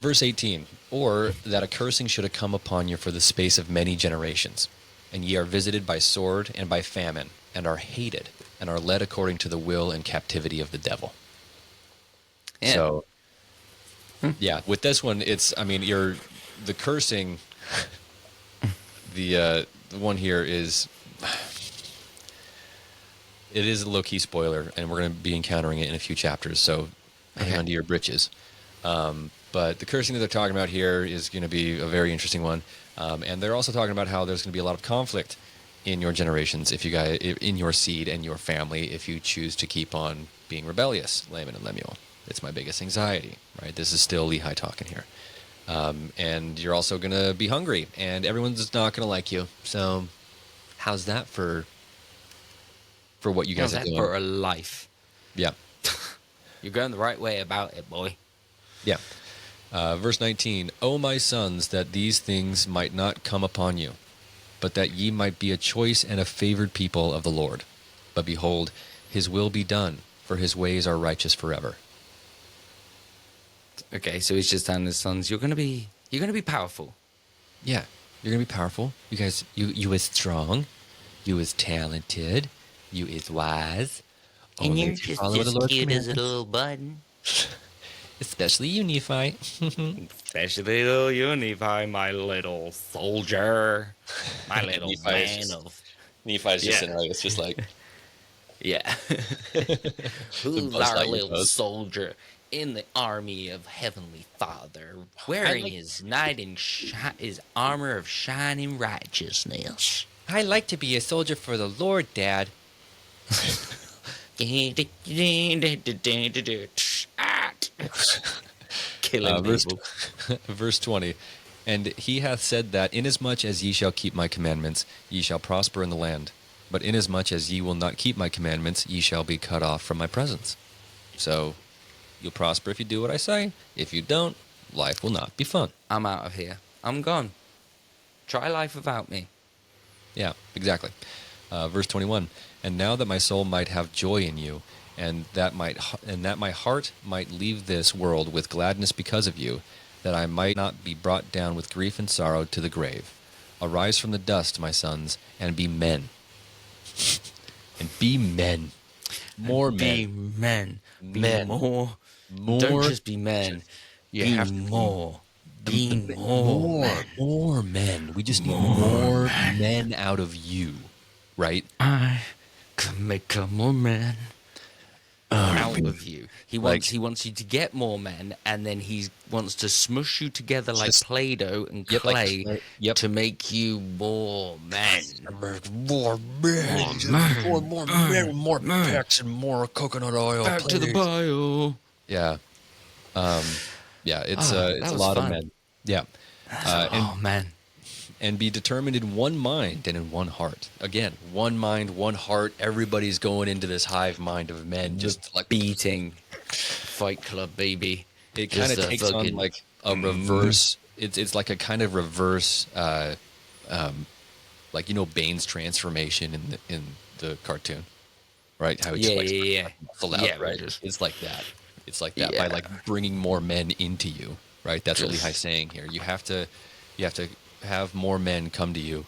Verse 18, or that a cursing should have come upon you for the space of many generations, and ye are visited by sword and by famine, and are hated, and are led according to the will and captivity of the devil. Yeah. So, yeah, with this one, it's, I mean, the cursing, the one here is, it is a low-key spoiler, and we're going to be encountering it in a few chapters, so hang on to your britches. But the cursing that they're talking about here is going to be a very interesting one. And they're also talking about how there's going to be a lot of conflict in your generations, if you guys, in your seed and your family, if you choose to keep on being rebellious, Laman and Lemuel. It's my biggest anxiety, right? This is still Lehi talking here. And you're also going to be hungry, and everyone's not going to like you. So how's that for what you guys are doing? For a life. Yeah. You're going the right way about it, boy. Yeah. Verse 19, O my sons, that these things might not come upon you, but that ye might be a choice and a favored people of the Lord. But behold, his will be done, for his ways are righteous forever. Okay, so he's just telling his sons, you're gonna be powerful. Yeah, you're going to be powerful. You guys, you is strong, you is talented, you is wise. And Only you're if you just follow the as Lord's cute as a commandments. little button. Especially you, Nephi. Especially little you, Nephi, my little soldier. My little Nephi is man just- of... Nephi's just Yeah. sitting there, it's just like, Yeah. Who's Buzz our Lightyear little pose. soldier in the army of Heavenly Father, wearing like- his knight in his armor of shining righteousness? I like to be a soldier for the Lord, Dad. Killing verse, people. verse 20, and he hath said that inasmuch as ye shall keep my commandments, ye shall prosper in the land. But inasmuch as ye will not keep my commandments, ye shall be cut off from my presence. So, you'll prosper if you do what I say. If you don't, life will not be fun. I'm out of here. I'm gone. Try life without me. Yeah, exactly. Verse 21, and now that my soul might have joy in you, and that my heart might leave this world with gladness because of you, that I might not be brought down with grief and sorrow to the grave. Arise from the dust, my sons, and be men. And be men. More Be men. men. Be Men. more. More. Don't just be men. You be have to be more. Be more. More men. We just need more men out of you, right? I can make a more man out of you. He wants you to get more men, and then he wants to smush you together like Just- Play-Doh and Yep, like clay clay. Yep. to make you more men. More men. More men. More packs and more coconut oil. Back to the please. bio. Yeah. Yeah, it's that it's a was lot of fun. men. Yeah. Oh man. And be determined in one mind and in one heart. Again, one mind, one heart. Everybody's going into this hive mind of men, just like Beating. Fight Club, baby. it kind of Just a takes on fucking- like a reverse. It's like a kind of reverse, like Bane's transformation in the cartoon, right? How he just Yeah. muscle out, Yeah, right? just- It's like that. It's like that Yeah. by like bringing more men into you, right? That's what Just- Lehi's saying here. You have to have more men come to you,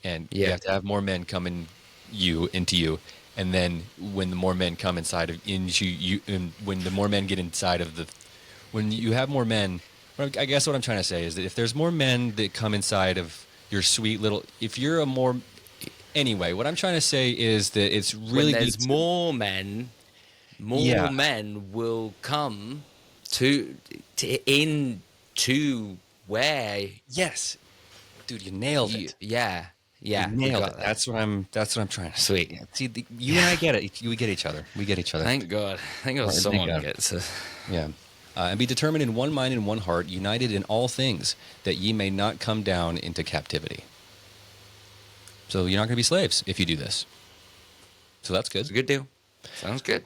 and you Yeah. have to have more men come into you, and then when the more men come into you, and when the more men get inside of when you have more men, I guess what I'm trying to say is that if there's more men that come inside of your sweet little, if you're a more, anyway, what I'm trying to say is that it's really when there's more men, Yeah. men will come to where yes, dude, you nailed you, it. yeah, You we nailed got it. that. That's what I'm trying to say. Sweet. Yeah. See, you and I get it. We get each other. We get each other. Thank God. Thank God Right, thank someone God. gets it. Yeah. And be determined in one mind and one heart, united in all things, that ye may not come down into captivity. So you're not going to be slaves if you do this. So that's good. It's a good deal. Sounds good.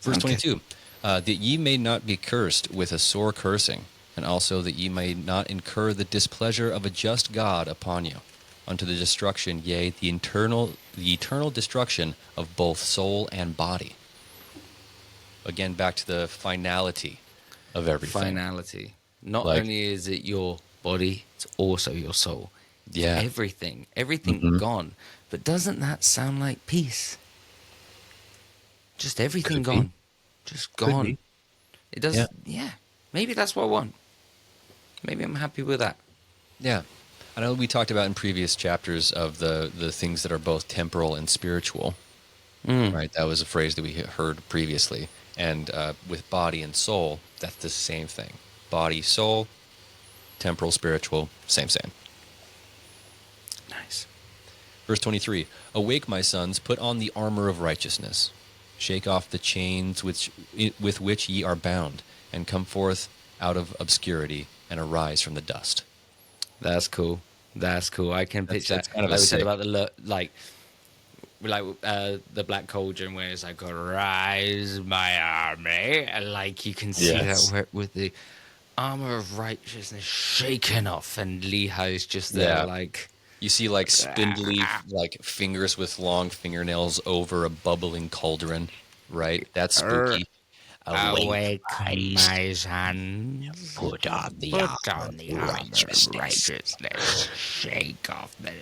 Verse Sounds good. 22. that ye may not be cursed with a sore cursing, and also that ye may not incur the displeasure of a just God upon you, unto the destruction, yea, the eternal destruction of both soul and body. Again, back to the finality of everything. Finality. Not Like- only is it your body, it's also your soul. It's Yeah. everything gone. But doesn't that sound like peace? Just everything Could be. gone. Just Could gone. be. It does. Yeah. Yeah. Maybe that's what I want. Maybe I'm happy with that. Yeah. I know we talked about in previous chapters of the things that are both temporal and spiritual. Right? That was a phrase that we heard previously. And with body and soul, that's the same thing. Body, soul, temporal, spiritual, same. Nice. Verse 23, awake, my sons, put on the armor of righteousness. Shake off the chains with which ye are bound, and come forth out of obscurity, and arise from the dust. That's cool. That's cool. I can picture that's that. kind of Like a we said sick- about the Black Cauldron, where it's like, "Arise, my army," and like you can see Yes. that with the armor of righteousness shaken off, and Lehi's just there, Yeah. like, You see like spindly like fingers with long fingernails over a bubbling cauldron, right? That's spooky. "Awake, my sons, put on the armor of righteousness, shake off the."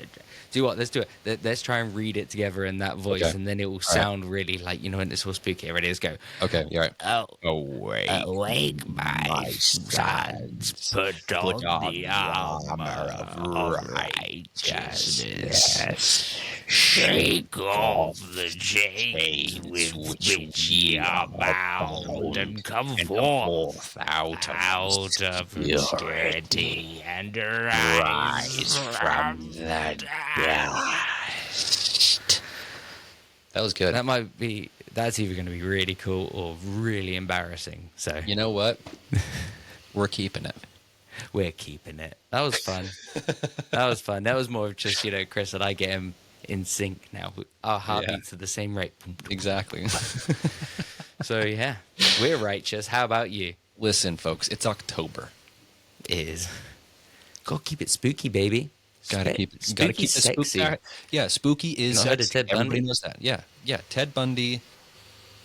Do what? Let's do it. Let's try and read it together in that voice, Okay. and then it will sound really like, you know, when it's all spooky. Ready? Let's go. Okay, all right. Oh, Awake, my sons, put on the armor of righteousness. Shake off the chains with which ye are bound, and come forth out of obscurity, and rise from the dust. That was good. That's either going to be really cool or really embarrassing. So You know what? We're keeping it. we're keeping it. That was fun. That was fun. That was more of just, you know, Chris and I get him in sync now. Our heartbeats are the same rate. Exactly. So yeah, we're righteous. How about you? Listen, folks, it's October. It is. Gotta keep it spooky, baby. Gotta keep Spooky's the sexy. spook. Yeah, spooky is Not heard of sexy. Ted Everybody Bundy? knows that. Yeah. Ted Bundy.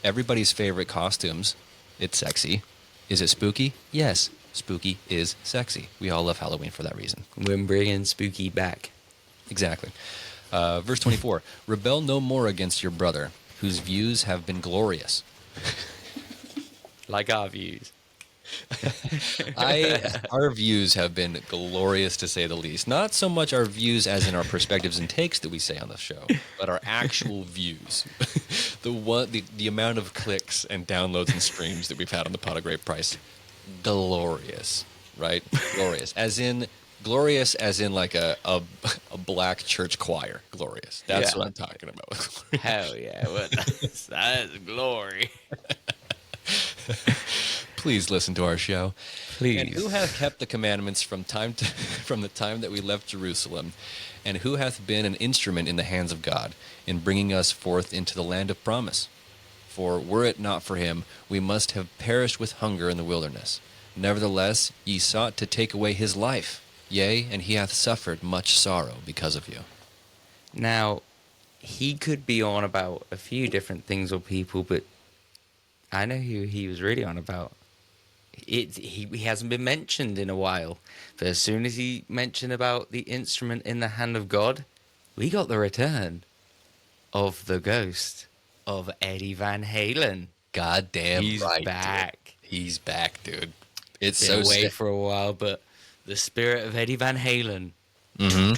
Everybody's favorite costumes. It's sexy. Is it spooky? Yes. Spooky is sexy. We all love Halloween for that reason. We're bringing spooky back. Exactly. Verse 24. Rebel no more against your brother, whose views have been glorious. Like our views. Our views have been glorious, to say the least. Not so much our views as in our perspectives and takes that we say on the show, but our actual views. The amount of clicks and downloads and streams that we've had on the Pot of Great Price. Glorious, right? Glorious. Glorious as in like a black church choir. Glorious. That's Yeah. what I'm talking about. Hell yeah. That is glory. Please listen to our show. Please. And who hath kept the commandments from the time that we left Jerusalem, and who hath been an instrument in the hands of God in bringing us forth into the land of promise? For were it not for him, we must have perished with hunger in the wilderness. Nevertheless, ye sought to take away his life. Yea, and he hath suffered much sorrow because of you. Now, he could be on about a few different things or people, but I know who he was really on about. He hasn't been mentioned in a while, but as soon as he mentioned about the instrument in the hand of God, we got the return of the ghost of Eddie Van Halen. Goddamn He's right, back. dude. He's back, dude. It's Been so away sick. for a while, but the spirit of Eddie Van Halen. Mhm.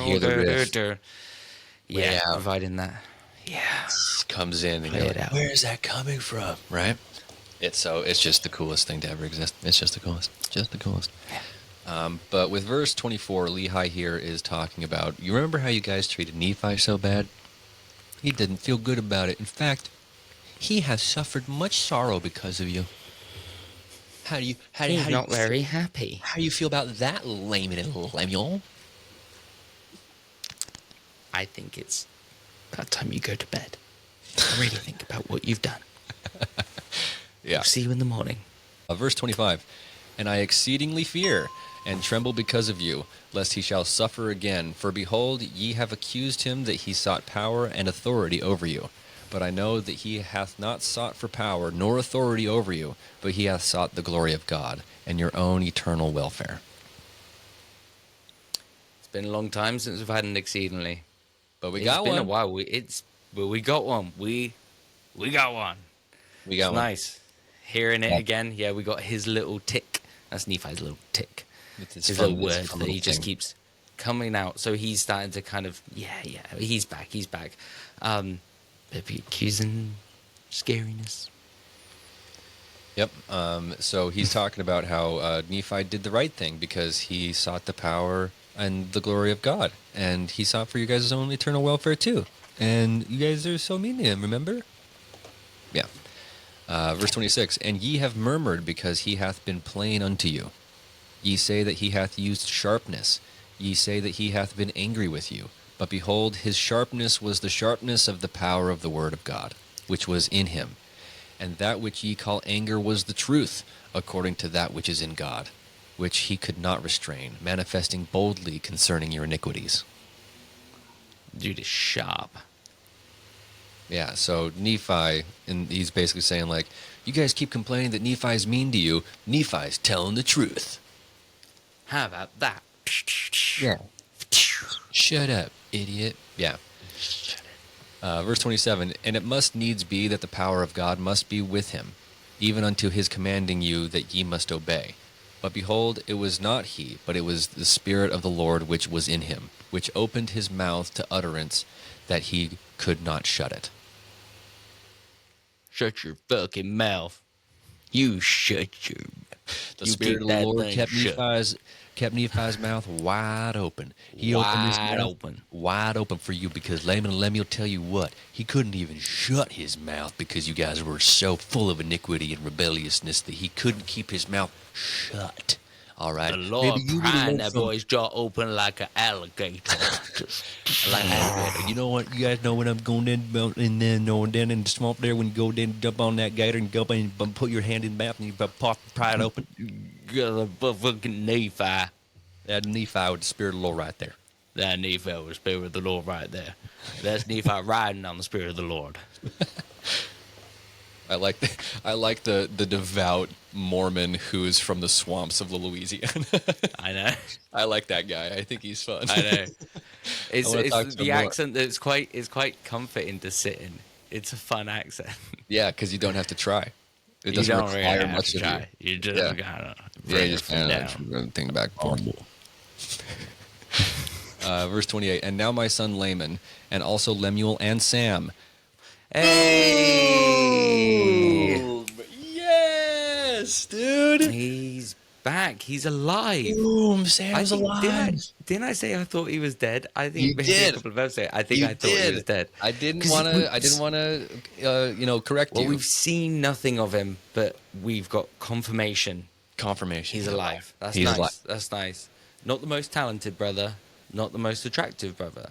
Hear the riff. Yeah, Yeah. providing that. Yeah. Comes in and Play you're it like, out. where is that coming from? Right? It's just the coolest thing to ever exist. It's just the coolest. Just the coolest. But with verse 24, Lehi here is talking about, you remember how you guys treated Nephi so bad? He didn't feel good about it. In fact, he has suffered much sorrow because of you. He's not very happy. How do you feel about that, lame little Lemuel? I think it's about time you go to bed. Really think about what you've done. Yeah. See you in the morning. Verse 25. And I exceedingly fear and tremble because of you, lest he shall suffer again. For behold, ye have accused him that he sought power and authority over you. But I know that he hath not sought for power nor authority over you, but he hath sought the glory of God and your own eternal welfare. It's been a long time since we've had an exceedingly. But we It's got been one. a while. But we got one. We got one. We got It's one. nice. Hearing it Yeah. again. Yeah, we got his little tick. That's Nephi's little tick. It's His fun- little it's a word fun that he little just thing. keeps coming out. So he's starting to kind of, he's back. Maybe accusing scariness. Yep. So he's talking about how Nephi did the right thing because he sought the power and the glory of God. And he sought for you guys' own eternal welfare too. And you guys are so mean to him, remember? Yeah. Verse 26. And ye have murmured because he hath been plain unto you. Ye say that he hath used sharpness. Ye say that he hath been angry with you. But behold, his sharpness was the sharpness of the power of the word of God, which was in him. And that which ye call anger was the truth, according to that which is in God, which he could not restrain, manifesting boldly concerning your iniquities. Dude is sharp. Yeah, so Nephi, and he's basically saying, like, you guys keep complaining that Nephi's mean to you. Nephi's telling the truth. How about that? Yeah. Shut up, idiot. Yeah. Verse 27, and it must needs be that the power of God must be with him, even unto his commanding you that ye must obey. But behold, it was not he, but it was the Spirit of the Lord which was in him, which opened his mouth to utterance, that he could not shut it. Shut your fucking mouth. You shut your... The You Spirit keep of the that Lord thing kept Nephi's mouth wide open. He opened his Wide mouth open. wide open for you, because Laman and Lemuel tell you what, he couldn't even shut his mouth because you guys were so full of iniquity and rebelliousness that he couldn't keep his mouth shut. All right. The Lord Maybe you really prying want that some- boy's jaw open like an alligator. like alligator. You know what? You guys know when I'm going in the swamp there, when you go in, jump on that gator and go up and put your hand in the mouth and you pry it open. Got a fucking Nephi. That Nephi with the Spirit of the Lord right there. That Nephi with the Spirit of the Lord right there. That's Nephi riding on the Spirit of the Lord. I like the devout Mormon who is from the swamps of Louisiana. I know. I like that guy. I think he's fun. I know. It's, wanna talk to it's him the more. accent that's quite comforting to sit in. It's a fun accent. Yeah, because you don't have to try. It You doesn't don't really require have much to of try. You just Yeah. gotta you. bring Yeah, it you just from kind down. of think back and forth. Verse 28. And now my son Laman, and also Lemuel and Sam. Hey! Boom! Yes, dude. He's back. He's alive. Boom! Sam's Didn't I say I thought he was dead? I think You maybe did. a couple of episodes ago, I think You I thought he was dead. I didn't 'Cause want we- to. Correct Well, you. we've seen nothing of him, but we've got confirmation Confirmation. he's alive. That's He's nice. alive. That's nice. Not the most talented brother, not the most attractive brother,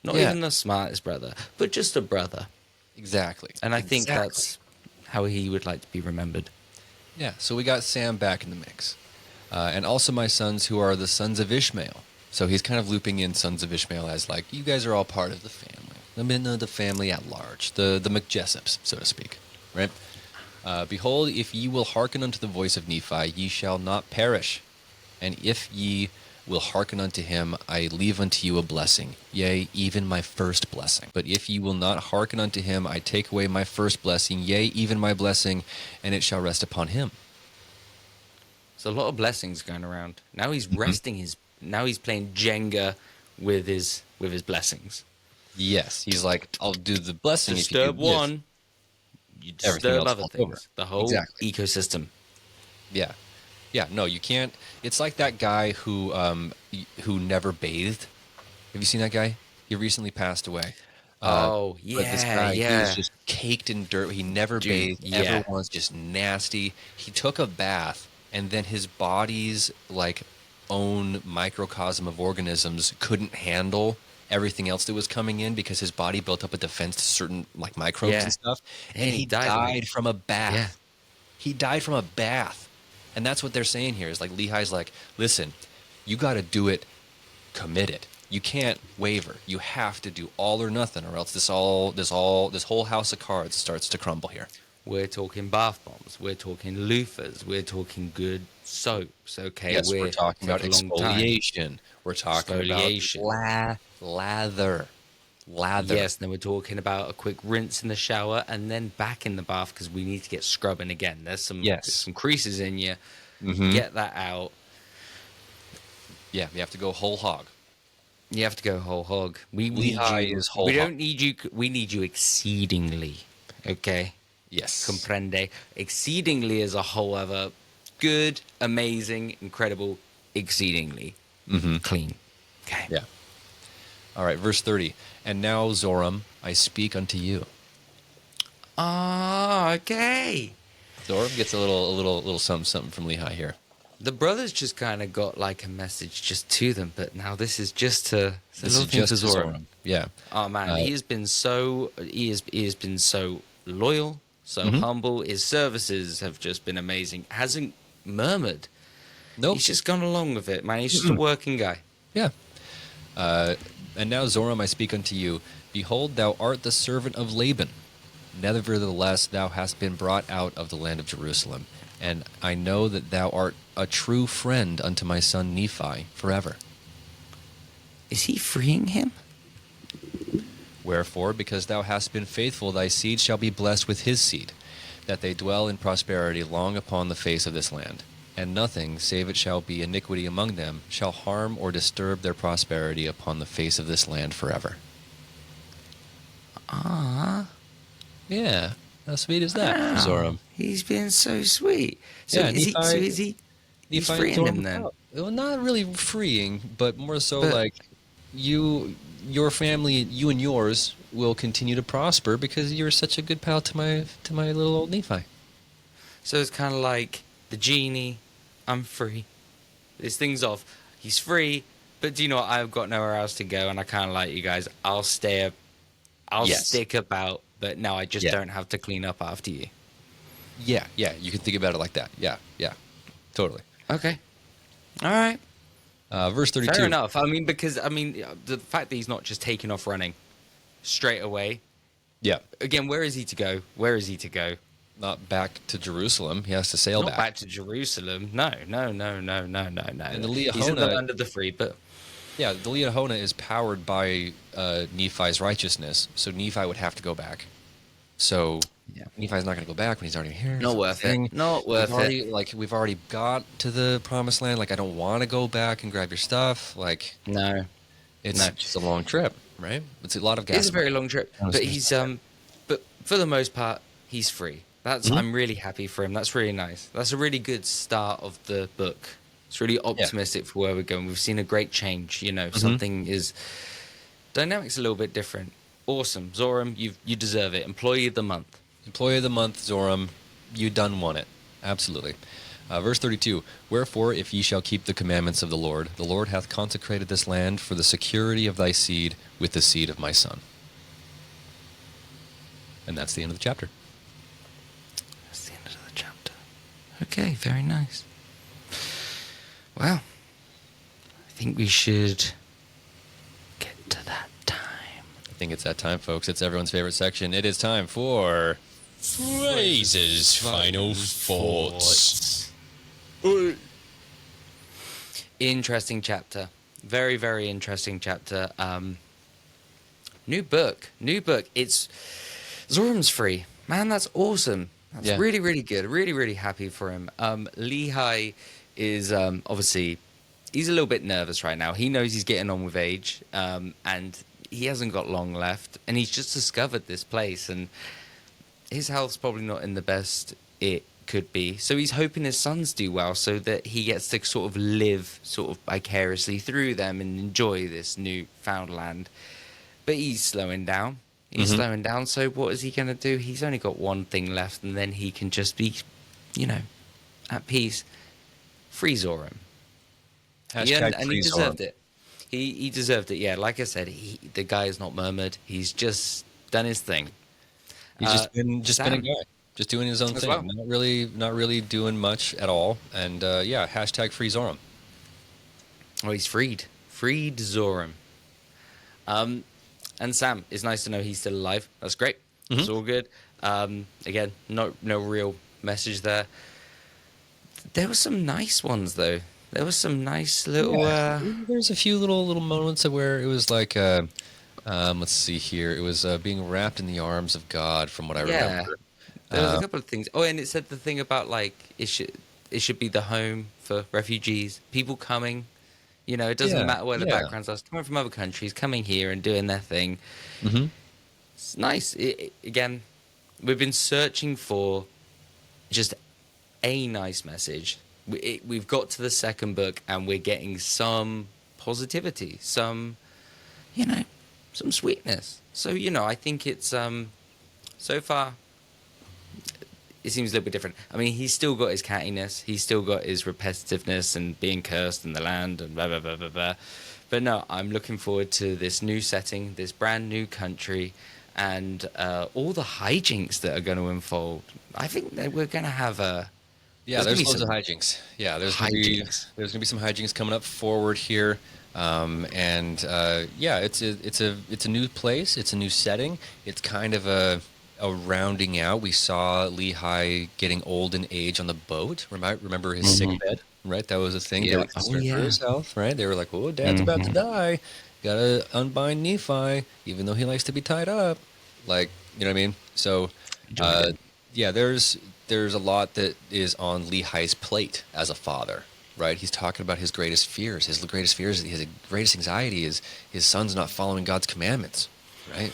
not Yeah. even the smartest brother, but just a brother. Exactly. And I think Exactly. that's how he would like to be remembered. Yeah, so we got Sam back in the mix. And also my sons who are the sons of Ishmael. So he's kind of looping in sons of Ishmael as like, you guys are all part of the family. I mean, the family at large, the McJessops, so to speak, right? Behold, if ye will hearken unto the voice of Nephi, ye shall not perish. And if ye will hearken unto him, I leave unto you a blessing, yea, even my first blessing. But if ye will not hearken unto him, I take away my first blessing, yea, even my blessing, and it shall rest upon him. There's a lot of blessings going around. Now he's resting his. Now he's playing Jenga with his blessings. Yes, he's like, I'll do the blessing if you Disturb do this. one, you Everything disturb else other falls things. over. The whole Exactly. ecosystem. Yeah, yeah. No, you can't. It's like that guy who never bathed. Have you seen that guy? He recently passed away. Oh, But this yeah, guy, he yeah. was just caked in dirt. He never Dude, bathed yeah. ever once. Just nasty. He took a bath, and then his body's like own microcosm of organisms couldn't handle everything else that was coming in because his body built up a defense to certain like microbes and stuff. And he died from a bath. Yeah. He died from a bath. And that's what they're saying here is like Lehi's like, listen, you got to do it committed. You can't waver. You have to do all or nothing, or else this whole house of cards starts to crumble here. We're talking bath bombs. We're talking loofahs. We're talking good soaps. Okay, Yes, we're talking about take a long time. exfoliation. We're talking about lather. Yes, then we're talking about a quick rinse in the shower and then back in the bath because we need to get scrubbing again. There's some creases in you. Get that out. Yeah, you have to go whole hog. You have to go whole hog. We need Lehi you. is whole We hog. don't need you. We need you exceedingly. Okay. Yes. Comprende. Exceedingly is a whole other good, amazing, incredible, exceedingly clean. Okay. Yeah. All right, verse 30. And now, Zoram, I speak unto you. Okay. Zoram gets a little something from Lehi here. The brothers just kind of got like a message just to them, but now this is just to This is just to Zoram. Yeah. Oh man, he has been so loyal, so humble. His services have just been amazing. Hasn't murmured. Nope. He's just gone along with it, man. He's just a working guy. Yeah. And now, Zoram, I speak unto you. Behold, thou art the servant of Laban. Nevertheless, thou hast been brought out of the land of Jerusalem. And I know that thou art a true friend unto my son Nephi forever. Is he freeing him? Wherefore, because thou hast been faithful, thy seed shall be blessed with his seed, that they dwell in prosperity long upon the face of this land. And nothing, save it shall be iniquity among them, shall harm or disturb their prosperity upon the face of this land forever. Yeah, how sweet is that, Zoram? He's been so sweet. So Yeah, is Nephi- he's Nephi freeing Zoram him then? out. Well, not really freeing, but more so But- like your family, you and yours will continue to prosper because you're such a good pal to my little old Nephi. So it's kind of like the genie. I'm free. This thing's off. He's free, but do you know what? I've got nowhere else to go, and I kind of like you guys. I'll stay. I'll Yes. stick about, but now I just Yeah. don't have to clean up after you. Yeah, you can think about it like that. Yeah, totally. Okay. All right. Verse 32. Fair enough. The fact that he's not just taking off running straight away. Yeah, Again, where is he to go? Where is he to go? not back to Jerusalem. He has to sail Not back to Jerusalem. No. And the He's in the Leahona- land of the free, but Yeah, the Leahona is powered by Nephi's righteousness, so Nephi would have to go back. So Yeah. Nephi's not going to go back when he's already here. Not That's worth the thing. it. Not worth it. We've already got to the promised land. Like, I don't want to go back and grab your stuff. Like, no. it's No. just a long trip, right? It's a lot of gas. It's a very long trip, but Honestly. he's but for the most part, he's free. I'm really happy for him. That's really nice. That's a really good start of the book. It's really optimistic for where we're going. We've seen a great change. You know, something is dynamics a little bit different. Awesome, Zoram, you deserve it. Employee of the month. Employee of the month, Zoram, you done won it. Absolutely. Verse 32, Wherefore, if ye shall keep the commandments of the Lord hath consecrated this land for the security of thy seed with the seed of my son. And that's the end of the chapter. That's the end of the chapter. Okay, very nice. Well, I think we should get to that time. I think it's that time, folks. It's everyone's favorite section. It is time for Fraser's Final Thoughts. Interesting chapter. Very, very interesting chapter. New book. It's Zoram's free. Man, that's awesome. That's Yeah. really, really good. Really, really happy for him. Lehi is obviously he's a little bit nervous right now. He knows he's getting on with age, and he hasn't got long left. And he's just discovered this place, and his health's probably not in the best it could be. So he's hoping his sons do well, so that he gets to sort of live sort of vicariously through them and enjoy this new found land. But he's slowing down. Slowing down. So what is he going to do? He's only got one thing left, and then he can just be, at peace. Free Zoram. Hashtag And free he deserved Zoram. it. He deserved it. Yeah, like I said, the guy is not murmured. He's just done his thing. He's just been a Sam guy, just doing his own as thing, well. not really doing much at all. And yeah, hashtag free Zoram. Oh, he's freed Zoram. And Sam, it's nice to know he's still alive. That's great. It's all good. Again, no real message there. There were some nice ones though. There was some nice little. There's a few little moments of where it was like, let's see here, it was being wrapped in the arms of God, from what I remember. There was a couple of things. Oh, and it said the thing about like it should be the home for refugees, people coming. You know, it doesn't matter where the backgrounds are. Coming from other countries, coming here and doing their thing. Mm-hmm. It's nice. Again, we've been searching for just a nice message. We've got to the second book and we're getting some positivity, some sweetness. So, I think it's so far it seems a little bit different. I mean, he's still got his cattiness, he's still got his repetitiveness and being cursed in the land and blah blah blah blah blah. But no, I'm looking forward to this new setting, this brand new country, and all the hijinks that are going to unfold. I think that we're going to have a there's loads of hijinks. Yeah, there's gonna be some hijinks coming up forward here. It's a new place, it's a new setting, it's kind of a rounding out. We saw Lehi getting old in age on the boat. Remember his sick bed, right? That was a thing. Yeah. They were concerned for his health, right? They were like, "Oh, Dad's about to die. Gotta unbind Nephi, even though he likes to be tied up." Like, you know what I mean? So, there's a lot that is on Lehi's plate as a father, right? He's talking about his greatest fears. His greatest anxiety is his son's not following God's commandments, right?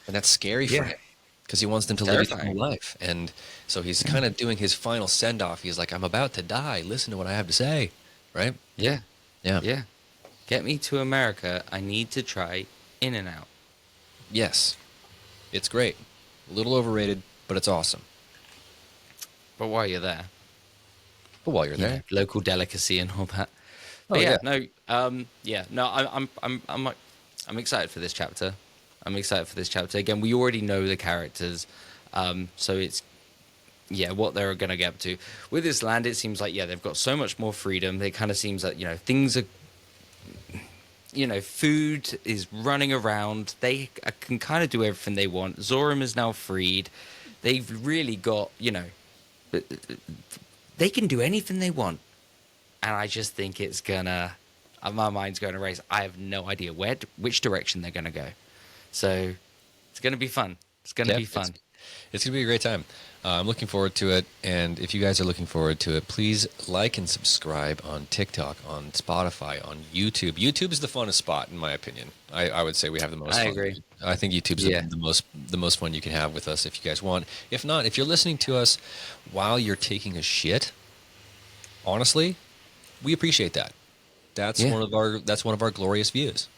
And that's scary for him, because he wants them to live a eternal life. And so he's kind of doing his final send-off. He's like, I'm about to die. Listen to what I have to say, right? Yeah. Yeah. Get me to America. I need to try In-N-Out. Yes. It's great. A little overrated, but it's awesome. But while you're there. Local delicacy and all that. But I'm excited for this chapter. Again, we already know the characters, so it's what they're going to get up to with this land. It seems like they've got so much more freedom. It kind of seems like things are, food is running around. They can kind of do everything they want. Zoram is now freed. They've really got they can do anything they want, and I just think it's gonna. My mind's going to race. I have no idea which direction they're going to go. So it's going to be fun. It's going to be fun. It's going to be a great time. I'm looking forward to it. And if you guys are looking forward to it, please like and subscribe on TikTok, on Spotify, on YouTube. YouTube is the funnest spot, in my opinion. I would say we have the most fun. I agree. I think YouTube's the most fun you can have with us if you guys want. If not, if you're listening to us while you're taking a shit, honestly, we appreciate that. That's one of our glorious views.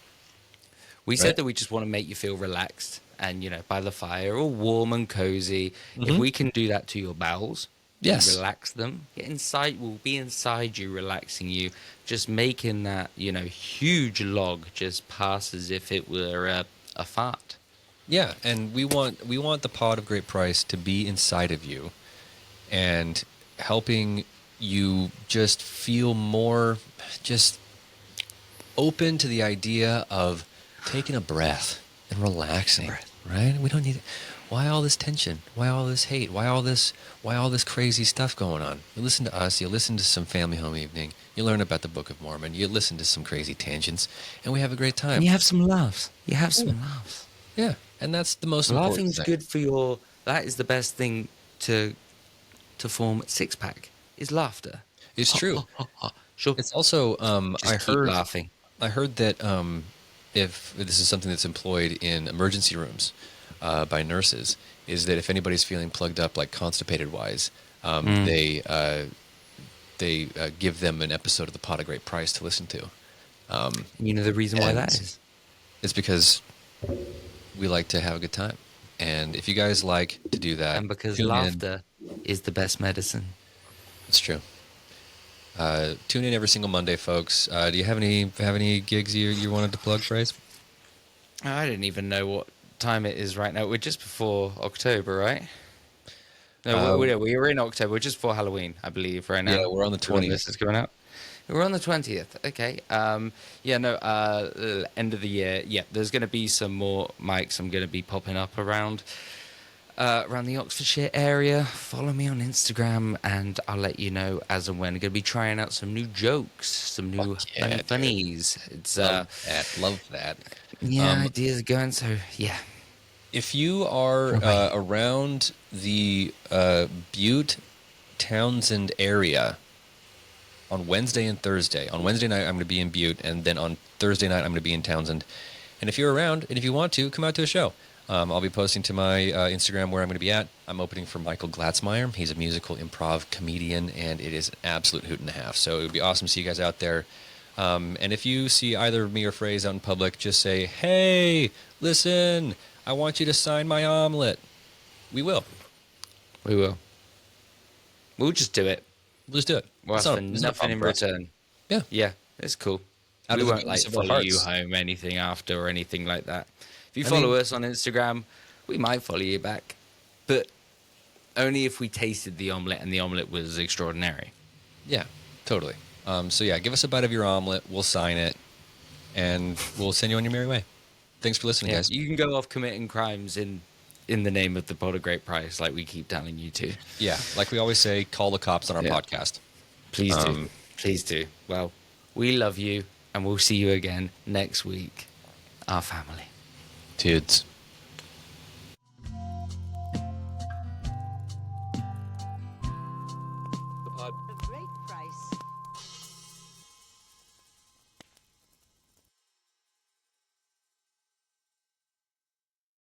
We said that we just want to make you feel relaxed and by the fire, all warm and cozy. If we can do that to your bowels, relax them. Get inside. We'll be inside you, relaxing you, just making that huge log just pass as if it were a fart. Yeah, and we want the pod of great price to be inside of you, and helping you just feel more just open to the idea of taking a breath and relaxing, right? We don't need why all this tension, why all this hate, why all this crazy stuff going on. You listen to us, you listen to some family home evening, you learn about the Book of Mormon, you listen to some crazy tangents, and we have a great time. And you have some laughs. Yeah, and that's the most important Laughing's thing. good for that is the best thing to form six-pack is laughter. It's true. Sure. It's also Keep laughing. I heard that if this is something that's employed in emergency rooms by nurses, is that if anybody's feeling plugged up, like constipated wise, they give them an episode of the Pot of Great Price to listen to. You know the reason why that is? It's because we like to have a good time, and if you guys like to do that, And because tune in. laughter is the best medicine. It's true. Tune in every single Monday, folks. Do you have any gigs you wanted to plug, Phrase? I didn't even know what time it is right now. We're just before October, right? No, we're in October. We're just before Halloween, I believe, right now. Yeah, we're on the 20th. This is going out. We're on the 20th. Okay. End of the year. Yeah, there's going to be some more mics. I'm going to be popping up around the Oxfordshire area. Follow me on Instagram, and I'll let you know as and when. I'm going to be trying out some new jokes, some new funnies. It's Love that. yeah, ideas are going. So yeah. If you are around the Butte, Townsend area on Wednesday and Thursday, on Wednesday night I'm going to be in Butte, and then on Thursday night I'm going to be in Townsend. And if you're around, and if you want to, come out to a show. I'll be posting to my Instagram where I'm going to be at. I'm opening for Michael Glatzmeyer. He's a musical improv comedian, and it is an absolute hoot and a half. So it would be awesome to see you guys out there. And if you see either me or Phrase out in public, just say, hey, listen, I want you to sign my omelet. We will. We will. We'll just do it. We'll just do it. We'll ask for nothing in return. Yeah. Yeah, it's cool. Out We of the won't goodness of follow our you hearts. home anything after or anything like that. If you follow us on Instagram, we might follow you back. But only if we tasted the omelet and the omelet was extraordinary. Yeah, totally. So yeah, give us a bite of your omelet. We'll sign it, and we'll send you on your merry way. Thanks for listening, guys. You can go off committing crimes in the name of the pot of great price, like we keep telling you to. Yeah, like we always say, call the cops on our podcast. Please do. Please do. Well, we love you, and we'll see you again next week. Our family. Dudes.